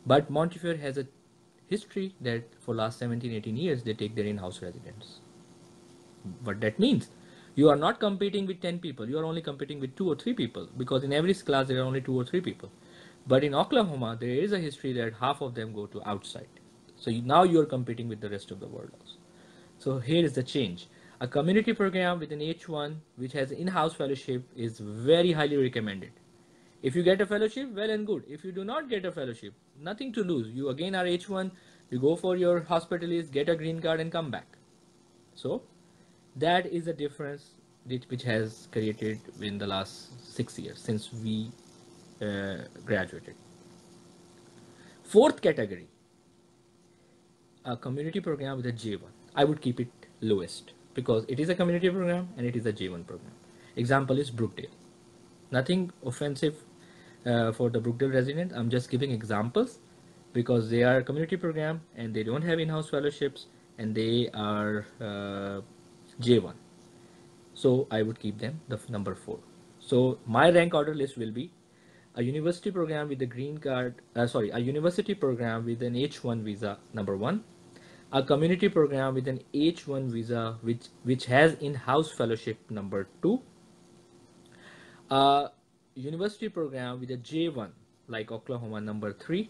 But Montefiore has a history that for last 17-18 years they take their in-house residents. What that means, You are not competing with 10 people. You are only competing with 2 or 3 people, because in every class there are only 2 or 3 people. But in Oklahoma, there is a history that half of them go to outside. So now you are competing with the rest of the world also. So here is the change. A community program with an H1 which has in-house fellowship is very highly recommended. If you get a fellowship, well and good. If you do not get a fellowship, nothing to lose. You again are H1, you go for your hospitalist, get a green card and come back. So that is the difference which has created in the last 6 years since we graduated. Fourth category, a community program with a J1. I would keep it lowest because it is a community program and it is a J1 program. Example is Brookdale. Nothing offensive for the Brookdale resident. I'm just giving examples because they are a community program and they don't have in-house fellowships and they are J1. So I would keep them the number 4. So my rank order list will be a university program with a green card, a university program with an H1 visa, number 1. A community program with an H1 visa which has in-house fellowship, number 2. A university program with a J1 like Oklahoma, number 3.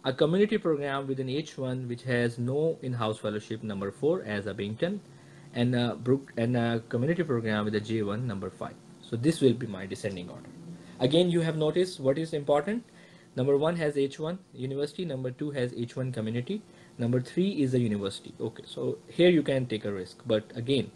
A community program with an H1 which has no in-house fellowship, number 4, as Abington, and a community program with a J1, number 5. So this will be my descending order. Again, you have noticed what is important. Number 1 has H1 university, number 2 has H1 community, number 3 is a university. Okay, so here you can take a risk, but again,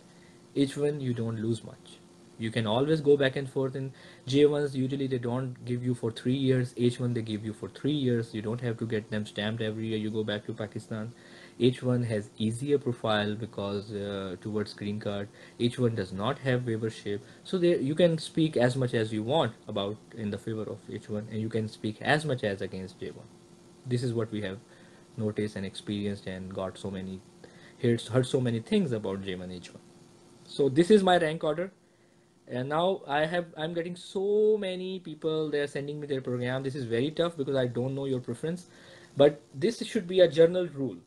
H1 you don't lose much. You can always go back and forth. In J1s, usually they don't give you for 3 years. H1 they give you for 3 years. You don't have to get them stamped every year you go back to Pakistan. H1 has easier profile because towards green card. H1 does not have waivership. So there you can speak as much as you want about in the favor of H1, and you can speak as much as against J1. This is what we have noticed and experienced and got so many, heard so many things about J1 H1. So this is my rank order. And now I'm getting so many people, they are sending me their program. This is very tough because I don't know your preference, but this should be a general rule.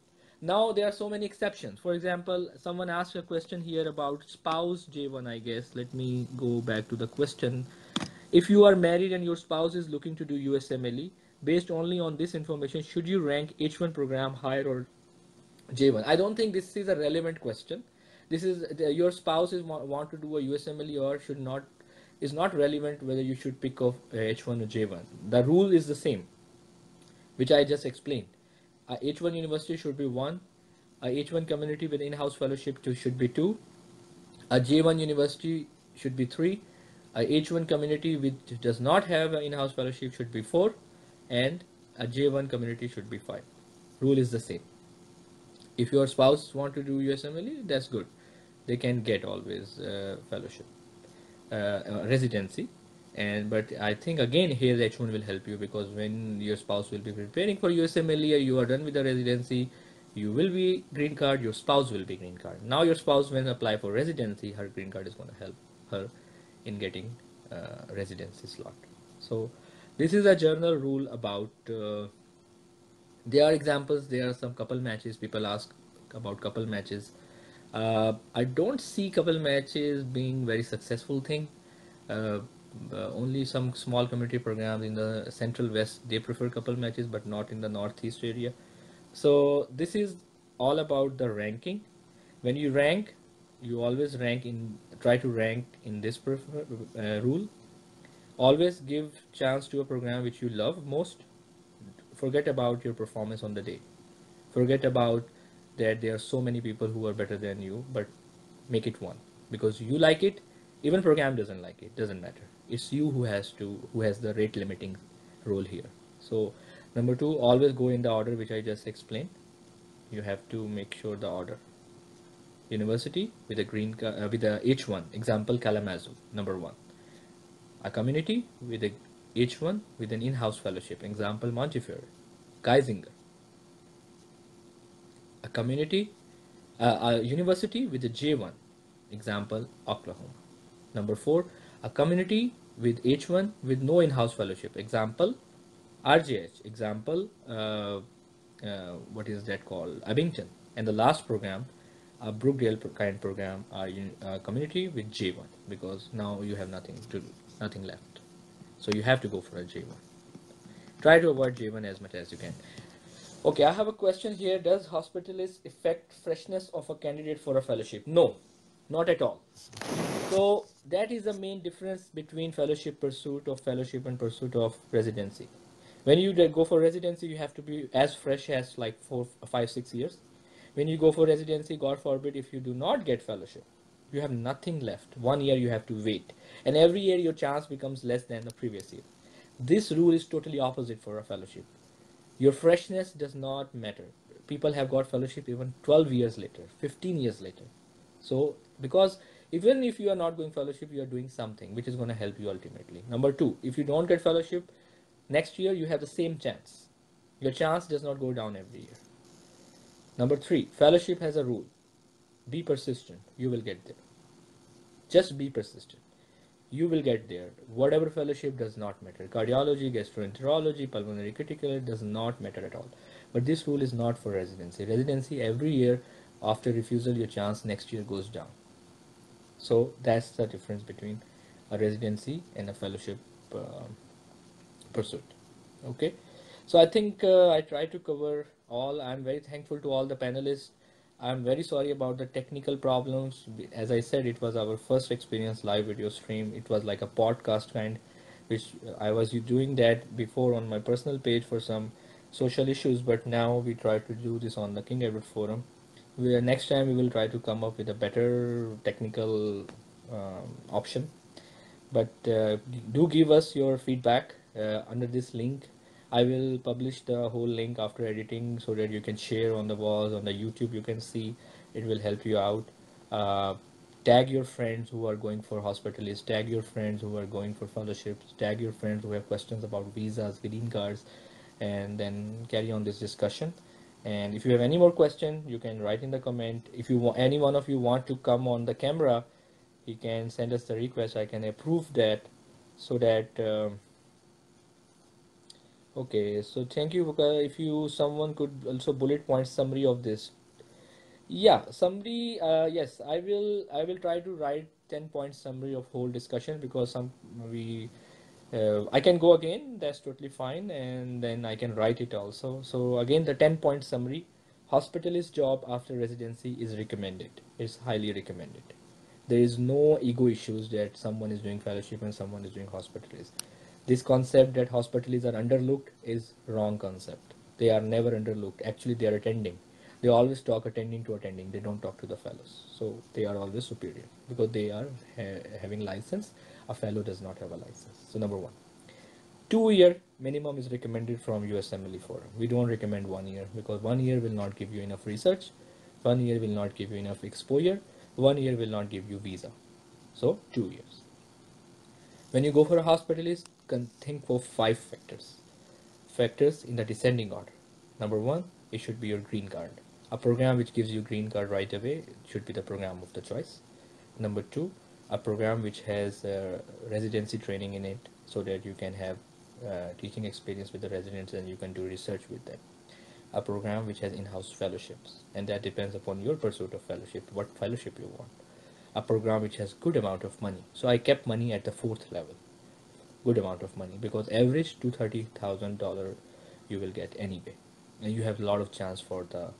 Now there are so many exceptions. For example, someone asked a question here about spouse J1, I guess. Let me go back to the question. If you are married and your spouse is looking to do USMLE, based only on this information, should you rank H1 program higher or J1? I don't think this is a relevant question. This is your spouse is want to do a USMLE or should not, is not relevant whether you should pick of H1 or J1. The rule is the same, which I just explained. A H1 university should be 1, a H1 community with in-house fellowship should be 2, a J1 university should be 3, a H1 community which does not have an in-house fellowship should be 4, and a J1 community should be 5. Rule is the same. If your spouse want to do USMLE, that's good. They can get always fellowship, residency. But I think again here the H1 will help you, because when your spouse will be preparing for USMLE or you are done with the residency, you will be green card, your spouse will be green card. Now your spouse when apply for residency, her green card is going to help her in getting residency slot. So this is a general rule about there are examples, there are some couple matches. People ask about couple matches. I don't see couple matches being very successful thing. Only some small community programs in the Central West, they prefer couple matches, but not in the Northeast area. So this is all about the ranking. When you rank, you always try to rank in this rule. Always give chance to a program which you love most. Forget about your performance on the day. Forget about that there are so many people who are better than you, but make it 1 because you like it. Even program doesn't like it, doesn't matter. It's you who has the rate limiting role here. So number 2, always go in the order which I just explained. You have to make sure the order. University with a with a H1, example Kalamazoo, number 1. A community with a H1 with an in-house fellowship, example Montefiore, Geisinger. A community, a university with a J1, example Oklahoma. Number 4, a community with H1 with no in-house fellowship, example RJH, example what is that called, Abington. And the last program, a Brookdale kind program, community with J1, because now you have nothing to do, nothing left. So you have to go for a J1. Try to avoid J1 as much as you can. Okay, I have a question here. Does Hospitalist affect freshness of a candidate for a fellowship? No, not at all. So that is the main difference between fellowship pursuit of fellowship and pursuit of residency. When you go for residency, you have to be as fresh as like 4, 5, 6 years. When you go for residency, God forbid, if you do not get fellowship, you have nothing left. 1 year you have to wait, and every year your chance becomes less than the previous year. This rule is totally opposite for a fellowship. Your freshness does not matter. People have got fellowship even 12 years later, 15 years later. So, because even if you are not going fellowship, you are doing something which is going to help you ultimately. Number two, if you don't get fellowship, next year you have the same chance. Your chance does not go down every year. Number three, fellowship has a rule. Be persistent. You will get there. Just be persistent. You will get there. Whatever fellowship does not matter. Cardiology, gastroenterology, pulmonary critical, it does not matter at all. But this rule is not for residency. Residency, every year after refusal, your chance next year goes down. So that's the difference between a residency and a fellowship pursuit. Okay, so I think I tried to cover all. I'm very thankful to all the panelists. I'm very sorry about the technical problems. As I said, it was our first experience live video stream. It was like a podcast kind, which I was doing that before on my personal page for some social issues, but now we try to do this on the King Edward Forum. Next time we will try to come up with a better technical option. But do give us your feedback under this link. I will publish the whole link after editing so that you can share on the walls, on the YouTube you can see. It will help you out. Tag your friends who are going for Hospitalists, tag your friends who are going for fellowships, tag your friends who have questions about visas, green cards, and then carry on this discussion. And if you have any more question, you can write in the comment. If you want, any one of you want to come on the camera, you can send us the request. I can approve that so that okay, so thank you. If you someone could also bullet point summary of this. Yeah, summary. Yes, I will try to write 10-point summary of whole discussion, because I can go again, that's totally fine, and then I can write it also. So again, the 10-point summary: hospitalist job after residency is recommended. It's highly recommended. There is no ego issues that someone is doing fellowship and someone is doing hospitalist. This concept that hospitalists are underlooked is wrong concept. They are never underlooked. Actually, they are attending. They always talk attending to attending. They don't talk to the fellows. So they are always superior because they are having license. A fellow does not have a license. So number one. 2-year minimum is recommended from USMLE Forum. We don't recommend 1 year, because 1 year will not give you enough research. 1 year will not give you enough exposure. 1 year will not give you visa. So 2 years. When you go for a hospitalist, think for 5 factors. Factors in the descending order. Number 1, it should be your green card. A program which gives you green card right away should be the program of the choice. Number 2, a program which has residency training in it, so that you can have teaching experience with the residents and you can do research with them. A program which has in-house fellowships, and that depends upon your pursuit of fellowship, what fellowship you want. A program which has good amount of money. So I kept money at the 4th level. Good amount of money, because average $230,000 you will get anyway, and you have a lot of chance for the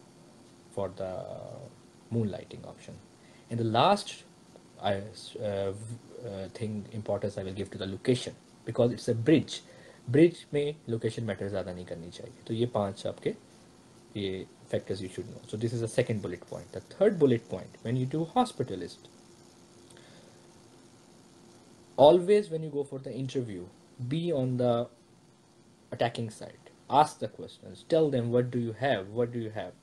moonlighting option. And the last thing importance I will give to the location, because it's a bridge में location matter ज़्यादा नहीं करनी चाहिए. तो ये 5 आपके ये factors you should know. So this is the second bullet point. The third bullet point, when you do hospitalist, always when you go for the interview, be on the attacking side. Ask the questions. Tell them, what do you have? What do you have?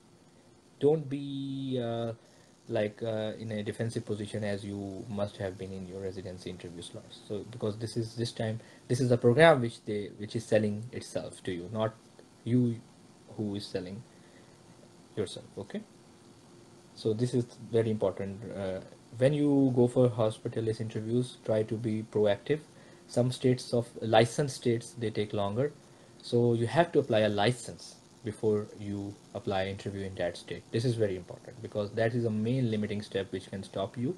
Don't be in a defensive position as you must have been in your residency interview slots. So because this is a program which is selling itself to you, not you who is selling yourself. Okay. So this is very important. When you go for hospitalist interviews, try to be proactive. Some states of licensed states, they take longer, so you have to apply a license. before you apply interview in that state. This is very important because that is a main limiting step which can stop you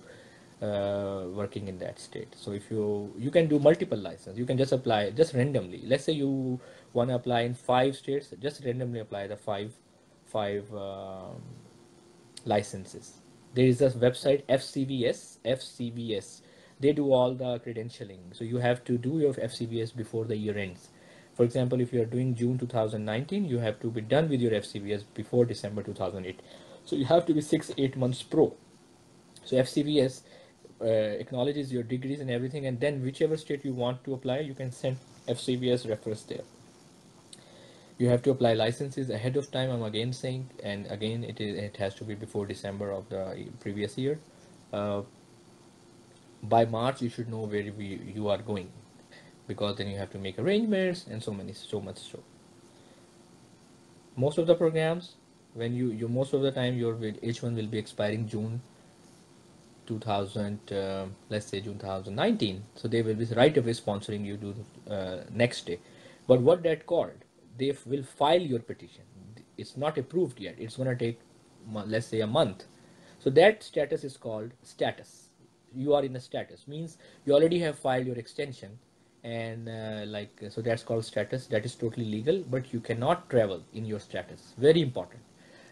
working in that state. So if you can do multiple license, you can just apply just randomly. Let's say you want to apply in 5 states, just randomly apply the five licenses. There is a website FCVS. They do all the credentialing. So you have to do your FCVS before the year ends. For example, if you are doing June 2019, you have to be done with your FCVS before December 2008. So you have to be 6-8 months pro. So FCVS acknowledges your degrees and everything, and then whichever state you want to apply, you can send FCVS reference there. You have to apply licenses ahead of time, I'm again saying, and again it has to be before December of the previous year. By March you should know where you are going, because then you have to make arrangements and so much so. Most of the programs, when you most of the time your H1 will be expiring June 2000, let's say June 2019, so they will be right away sponsoring you to next day. But what that called, they will file your petition. It's not approved yet. It's going to take, let's say, a month. So that status is called status. You are in a status, means you already have filed your extension, and so that's called status. That is totally legal, but you cannot travel in your status. Very important.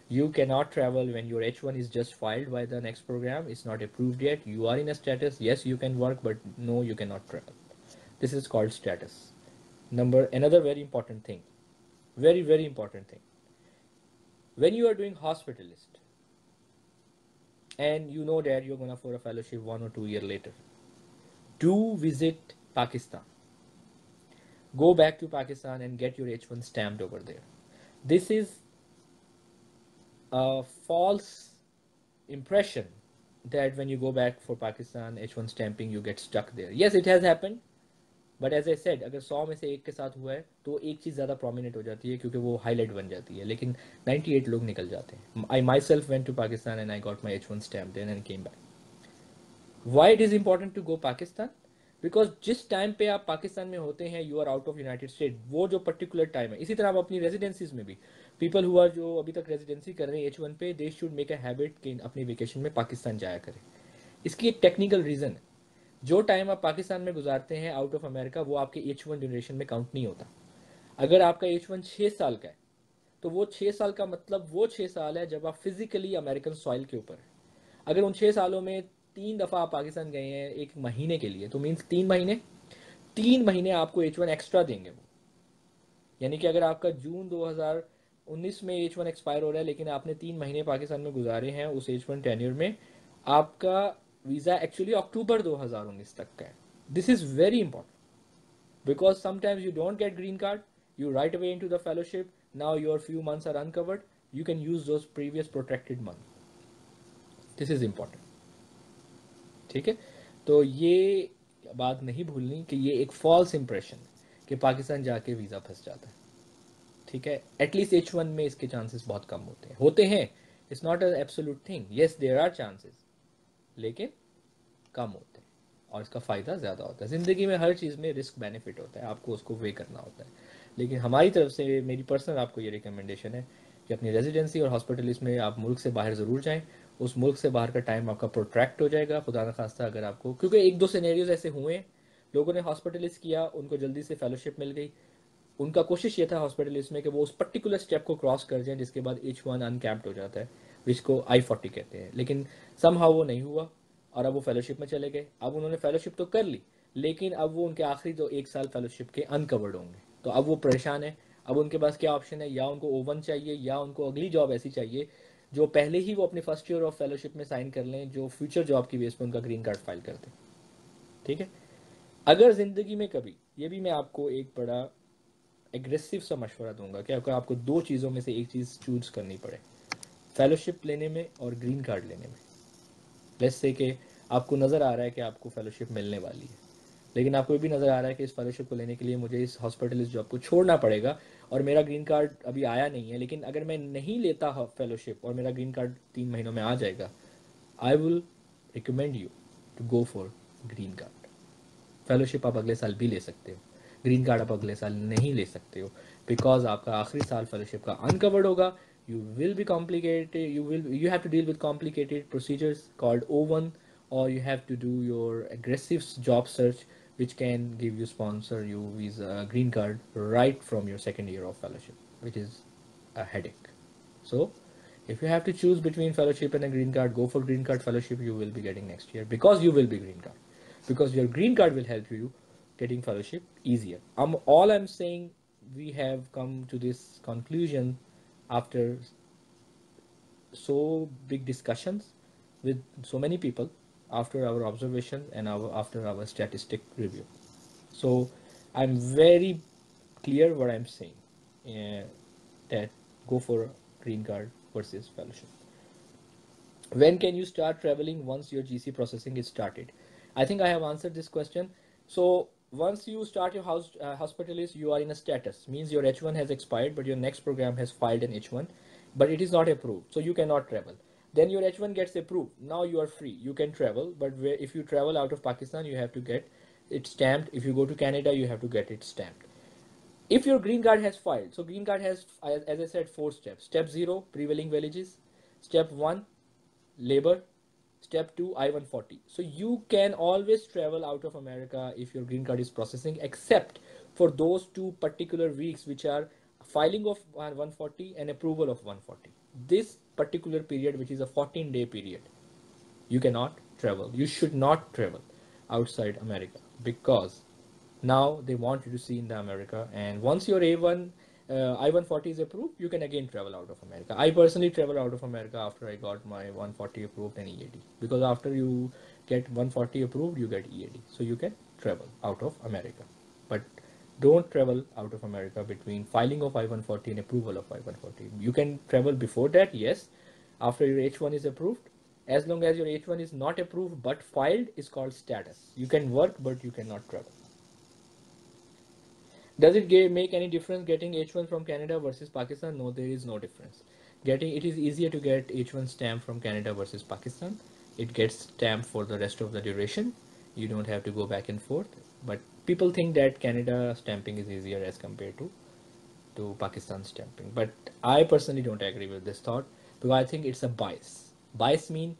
You cannot travel when your H1 is just filed by the next program. It's not approved yet. You are in a status. Yes, you can work, but no, you cannot travel. This is called status. Another very important thing. Very, very important thing. When you are doing hospitalist and you know that you're going to for a fellowship 1 or 2 years later, do visit Pakistan. Go back to Pakistan and get your H1 stamped over there. This is a false impression that when you go back for Pakistan H1 stamping you get stuck there. Yes, it has happened, but as I said, अगर 100 में से एक के साथ हुआ है तो एक चीज़ ज़्यादा prominent हो जाती है क्योंकि वो highlight बन जाती है, लेकिन 98 लोग निकल जाते हैं. I myself went to Pakistan and I got my H1 stamped then and came back. Why it is important to go Pakistan? Because जिस टाइम पे आप पाकिस्तान में होते हैं you are out of United State, वो जो पर्टिकुलर टाइम है. इसी तरह आप अपनी रेजिडेंसीज में भी पीपल हुआ जो अभी तक रेजिडेंसी कर रहे हैं H1 पे, they should make a habit कि अपनी वेकेशन में पाकिस्तान जाया करें. इसकी एक टेक्निकल रीज़न है. जो टाइम आप पाकिस्तान में गुजारते हैं आउट ऑफ अमेरिका वो आपके H1 ड्यूरेशन में काउंट नहीं होता. अगर आपका H1 6 साल का है तो वो 6 साल का मतलब वो 6 साल है जब आप फिजिकली अमेरिकन सॉइल के ऊपर है. अगर उन 6 सालों में 3 दफ़ा आप पाकिस्तान गए हैं एक महीने के लिए तो मीन्स 3 महीने आपको H1 एक्स्ट्रा देंगे वो. यानी कि अगर आपका जून 2019 में H1 एक्सपायर हो रहा है लेकिन आपने 3 महीने पाकिस्तान में गुजारे हैं उस H1 टेन्योर में, आपका वीज़ा एक्चुअली अक्टूबर 2019 तक का है. This is very important because sometimes you don't get green card, you right away into the fellowship, now your few months are uncovered, you can use those previous protected months. This is important. ठीक है, तो ये बात नहीं भूलनी कि ये एक फॉल्स इंप्रेशन है कि पाकिस्तान जाके वीज़ा फंस जाता है. ठीक है, एटलीस्ट H1 में इसके चांसेस बहुत कम होते हैं. It's not a absolute thing. Yes there are chances, लेकिन कम होते हैं और इसका फ़ायदा ज़्यादा होता है. ज़िंदगी में हर चीज़ में रिस्क बेनिफिट होता है, आपको उसको वे करना होता है. लेकिन हमारी तरफ से मेरी पर्सनल आपको ये रिकमेंडेशन है कि अपनी रेजिडेंसी और हॉस्पिटलिस्ट में आप मुल्क से बाहर ज़रूर जाएं. उस मुल्क से बाहर का टाइम आपका प्रोट्रैक्ट हो जाएगा खुदा न खास्ता अगर आपको, क्योंकि 1-2 सिनेरियोज ऐसे हुए लोगों ने हॉस्पिटलिस्ट किया, उनको जल्दी से फेलोशिप मिल गई. उनका कोशिश ये था हॉस्पिटलिस्ट में कि वो उस पर्टिकुलर स्टेप को क्रॉस कर जाएं जिसके बाद H1 अनकैप्ड हो जाता है, जिसको I-40 कहते हैं. लेकिन समहाउ वो नहीं हुआ और अब वो फेलोशिप में चले गए. अब उन्होंने फेलोशिप तो कर ली लेकिन अब वो उनके आखिरी 1 साल फेलोशिप के अनकवर्ड होंगे. तो अब वो परेशान है. अब उनके पास क्या ऑप्शन है, या उनको O1 चाहिए या उनको अगली जॉब ऐसी चाहिए जो पहले ही वो अपने फर्स्ट ईयर ऑफ फेलोशिप में साइन कर लें, जो फ्यूचर जॉब की बेस पर उनका ग्रीन कार्ड फाइल कर दें. ठीक है, अगर ज़िंदगी में कभी, ये भी मैं आपको एक बड़ा एग्रेसिव सा मशवरा दूंगा कि अगर आपको 2 चीज़ों में से एक चीज़ चूज करनी पड़े, फेलोशिप लेने में और ग्रीन कार्ड लेने में. लेट्स से कि आपको नज़र आ रहा है कि आपको फेलोशिप मिलने वाली है, लेकिन आपको भी नज़र आ रहा है कि इस फेलोशिप को लेने के लिए मुझे इस हॉस्पिटलिस्ट जॉब को छोड़ना पड़ेगा और मेरा ग्रीन कार्ड अभी आया नहीं है. लेकिन अगर मैं नहीं लेता फेलोशिप और मेरा ग्रीन कार्ड 3 महीनों में आ जाएगा, I will recommend you to go for green card. Fellowship आप अगले साल भी ले सकते हो, ग्रीन कार्ड आप अगले साल नहीं ले सकते हो, बिकॉज आपका आखिरी साल फेलोशिप का अनकवर्ड होगा. You will be complicated, you have to deal with complicated procedures called O1, or you have to do your aggressive job search which can give you sponsor you visa green card right from your second year of fellowship, which is a headache. So if you have to choose between fellowship and a green card, go for green card. Fellowship you will be getting next year because you will be green card, because your green card will help you getting fellowship easier. All I'm saying, we have come to this conclusion after so big discussions with so many people, after our observation and after our statistic review. So I'm very clear what I'm saying, that go for green card versus fellowship. When can you start traveling once your GC processing is started? I think I have answered this question. So once you start your hospitalist, you are in a status, means your H1 has expired, but your next program has filed an H1, but it is not approved, so you cannot travel. Then your H1 gets approved. Now you are free. You can travel, but if you travel out of Pakistan, you have to get it stamped. If you go to Canada, you have to get it stamped. If your green card has filed, so green card has, as I said, 4 steps. Step 0, prevailing wages. Step 1, labor. Step 2, I-140. So you can always travel out of America if your green card is processing, except for those 2 particular weeks, which are filing of 140 and approval of 140. This particular period, which is a 14-day period, you cannot travel. You should not travel outside America, because now they want you to see in the America, and once your A1 I-140 is approved, you can again travel out of America. I personally travel out of America after I got my 140 approved and EAD, because after you get 140 approved, you get EAD, so you can travel out of America. But don't travel out of America between filing of I-140 and approval of I-140. You can travel before that, yes, after your H1 is approved. As long as your H1 is not approved but filed, is called status. You can work, but you cannot travel. Does it make any difference getting H1 from Canada versus Pakistan? No, there is no difference. It is easier to get H1 stamp from Canada versus Pakistan. It gets stamped for the rest of the duration. You don't have to go back and forth. But people think that Canada stamping is easier as compared to Pakistan stamping. But I personally don't agree with this thought, because I think it's a bias. Bias mean,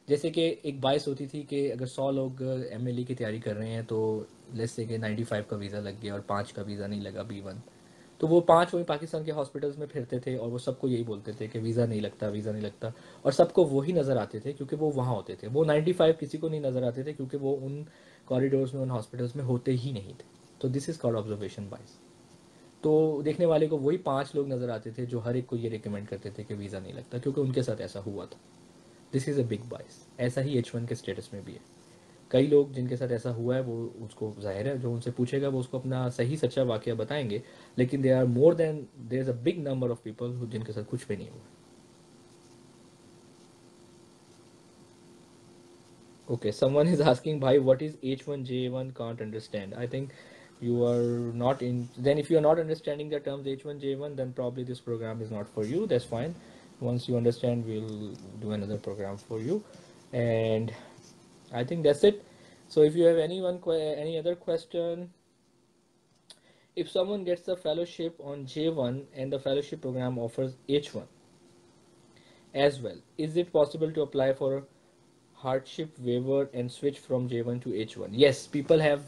जैसे कि एक बाइस होती थी कि अगर 100 लोग MLA की तैयारी कर रहे हैं, तो लेट्स से कि 95 का वीज़ा लग गया और 5 का वीज़ा नहीं लगा, B1, तो वो 5 वही पाकिस्तान के हॉस्पिटल्स में फिरते थे और वो सबको यही बोलते थे कि वीज़ा नहीं लगता, वीज़ा नहीं लगता, और सबको वही नज़र आते थे क्योंकि वो वहाँ होते थे. वो 95 किसी को नहीं नज़र आते थे क्योंकि वो उन कॉरिडोर्स में, उन हॉस्पिटल्स में होते ही नहीं थे. तो दिस इज़ कॉल्ड ऑब्जर्वेशन बाइस. तो देखने वाले को वही 5 लोग नज़र आते थे जो हर एक को ये रिकमेंड करते थे कि वीज़ा नहीं लगता, क्योंकि उनके साथ ऐसा हुआ था. दिस इज़ अ बिग बाइस. ऐसा ही H1 के स्टेटस में भी है. कई लोग जिनके साथ ऐसा हुआ है, वो उसको जाहिर है जो उनसे पूछेगा वो उसको अपना सही सच्चा वाकया बताएंगे, लेकिन there is a big number of people जिनके साथ कुछ भी नहीं हुआ. Okay, someone is asking, bhai, what is H1J1? Can't understand. I think you are not in. Then if you are not understanding the terms H1J1, then probably this program is not for you. That's fine. Once you understand, we'll do another program for you. And I think that's it. So if you have any other question, if someone gets a fellowship on J1 and the fellowship program offers H1 as well, is it possible to apply for hardship waiver and switch from J1 to H1? Yes, people have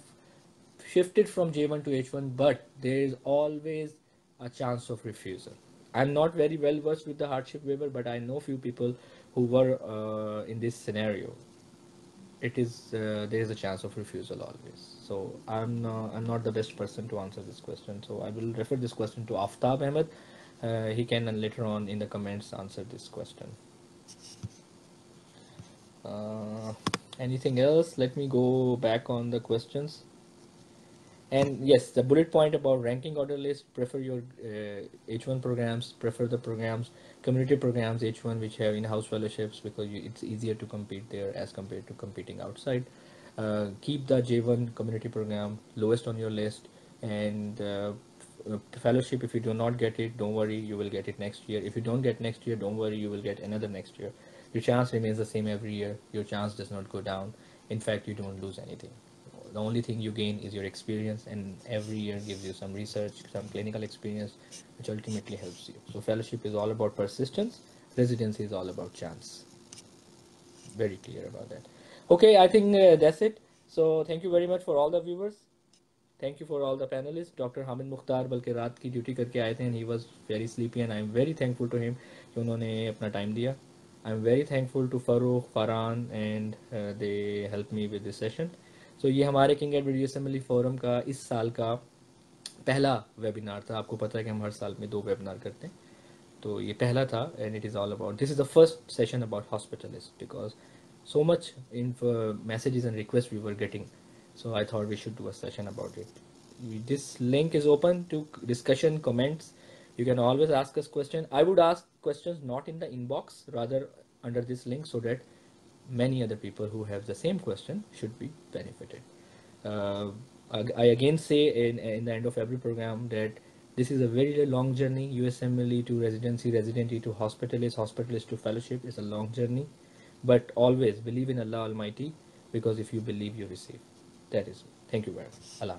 shifted from J1 to H1, but there is always a chance of refusal. I'm not very well versed with the hardship waiver, but I know few people who were in this scenario. It is there is a chance of refusal always. So I'm not the best person to answer this question. So I will refer this question to Aftab Ahmed. He can later on in the comments answer this question. Anything else? Let me go back on the questions. And yes, the bullet point about ranking order list, prefer your H1 programs, prefer the programs, community programs H1 which have in-house fellowships, because it's easier to compete there as compared to competing outside. Keep the J1 community program lowest on your list, and fellowship, if you do not get it, don't worry, you will get it next year. If you don't get next year, don't worry, you will get another next year. Your chance remains the same every year. Your chance does not go down. In fact, you don't lose anything. The only thing you gain is your experience, and every year gives you some research, some clinical experience, which ultimately helps you. So fellowship is all about persistence. Residency is all about chance. Very clear about that. Okay, I think that's it. So thank you very much for all the viewers. Thank you for all the panelists. Dr. Hamid Mukhtar बल्कि रात की duty करके आए थे, and he was very sleepy, and I am very thankful to him कि उन्होंने अपना time दिया. I am very thankful to Farooq, Farhan, and they helped me with this session. So ये हमारे King Edward USMLE Forum का इस साल का पहला वेबिनार था. आपको पता है कि हम हर साल में 2 वेबिनार करते हैं. तो ये पहला था, and it is all about, this is the first session about Hospitalists, because so much messages and requests we were getting. So I thought we should do a session about it. This link is open to discussion, comments. You can always ask us questions. I would ask questions not in the inbox, rather under this link, so that many other people who have the same question should be benefited. I again say in the end of every program that this is a very long journey. USMLE to residency, residency to hospitalist, hospitalist to fellowship is a long journey. But always believe in Allah Almighty, because if you believe, you receive. That is it. Thank you very much. Allah.